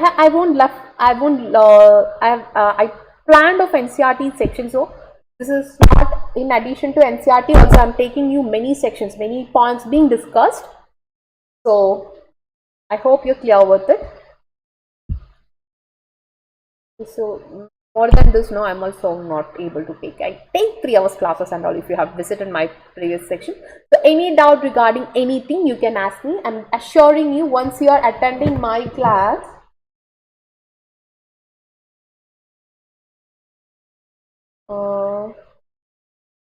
planned of NCERT section. So this is not in addition to NCERT. Also, I'm taking you many sections, many points being discussed. So I hope you're clear with it. So more than this, no, I'm also not able to take. I take 3 hours classes and all. If you have visited my previous section, so any doubt regarding anything, you can ask me. I'm assuring you, once you are attending my class,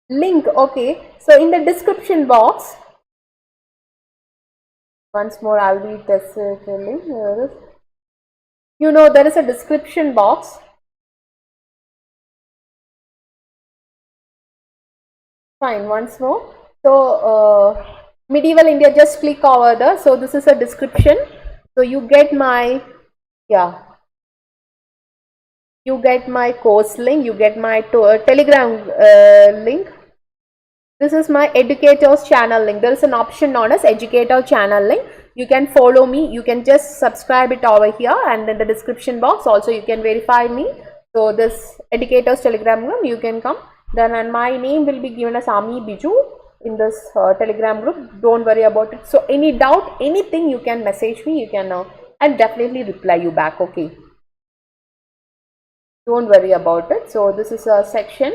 link. Okay, so in the description box, once more I'll be telling you know, there is a description box. Fine, once more. So Medieval India, just click over there. So this is a description. So you get my, yeah, you get my course link, you get my telegram link. This is my educators channel link. There is an option known as educator channel link. You can follow me. You can just subscribe it over here, and in the description box also you can verify me. So this educators telegram group, you can come. Then, and my name will be given as Liyamol Biju in this telegram group. Don't worry about it. So any doubt, anything, you can message me. You can I'll definitely reply you back. Okay, don't worry about it. So this is a section,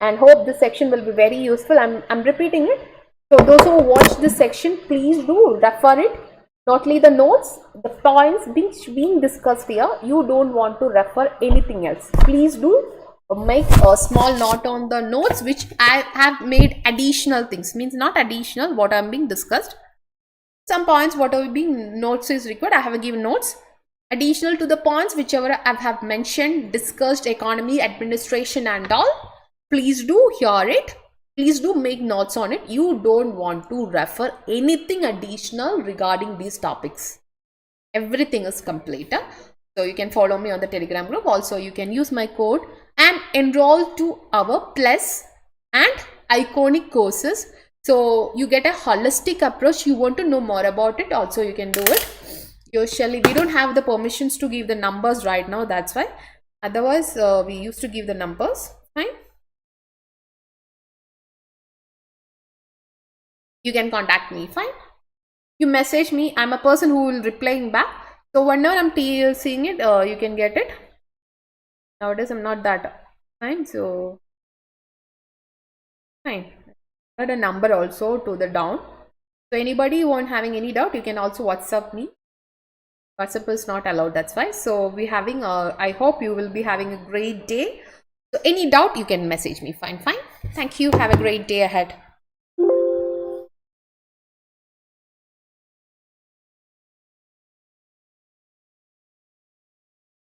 and hope this section will be very useful. I'm repeating it. So those who watch this section, please do refer it. Not only the notes, the points being discussed here, you don't want to refer anything else. Please do make a small note on the notes, which I have made additional things, means not additional what I'm being discussed. Some points whatever being notes is required, I have given notes additional to the points whichever I have mentioned, discussed, economy, administration and all. Please do hear it. Please do make notes on it. You don't want to refer anything additional regarding these topics. Everything is complete. So you can follow me on the telegram group. Also you can use my code and enroll to our plus and iconic courses. So you get a holistic approach. You want to know more about it, also you can do it. Usually we don't have the permissions to give the numbers right now, that's why. Otherwise we used to give the numbers. Fine, you can contact me. Fine, you message me. I'm a person who will replying back. So whenever I'm seeing it, you can get it. Nowadays I'm not that fine. So fine, add a number also to the down. So anybody who won't having any doubt, you can also WhatsApp me. WhatsApp is not allowed, that's why. So we having I hope you will be having a great day. So any doubt, you can message me. Fine. Thank you. Have a great day ahead.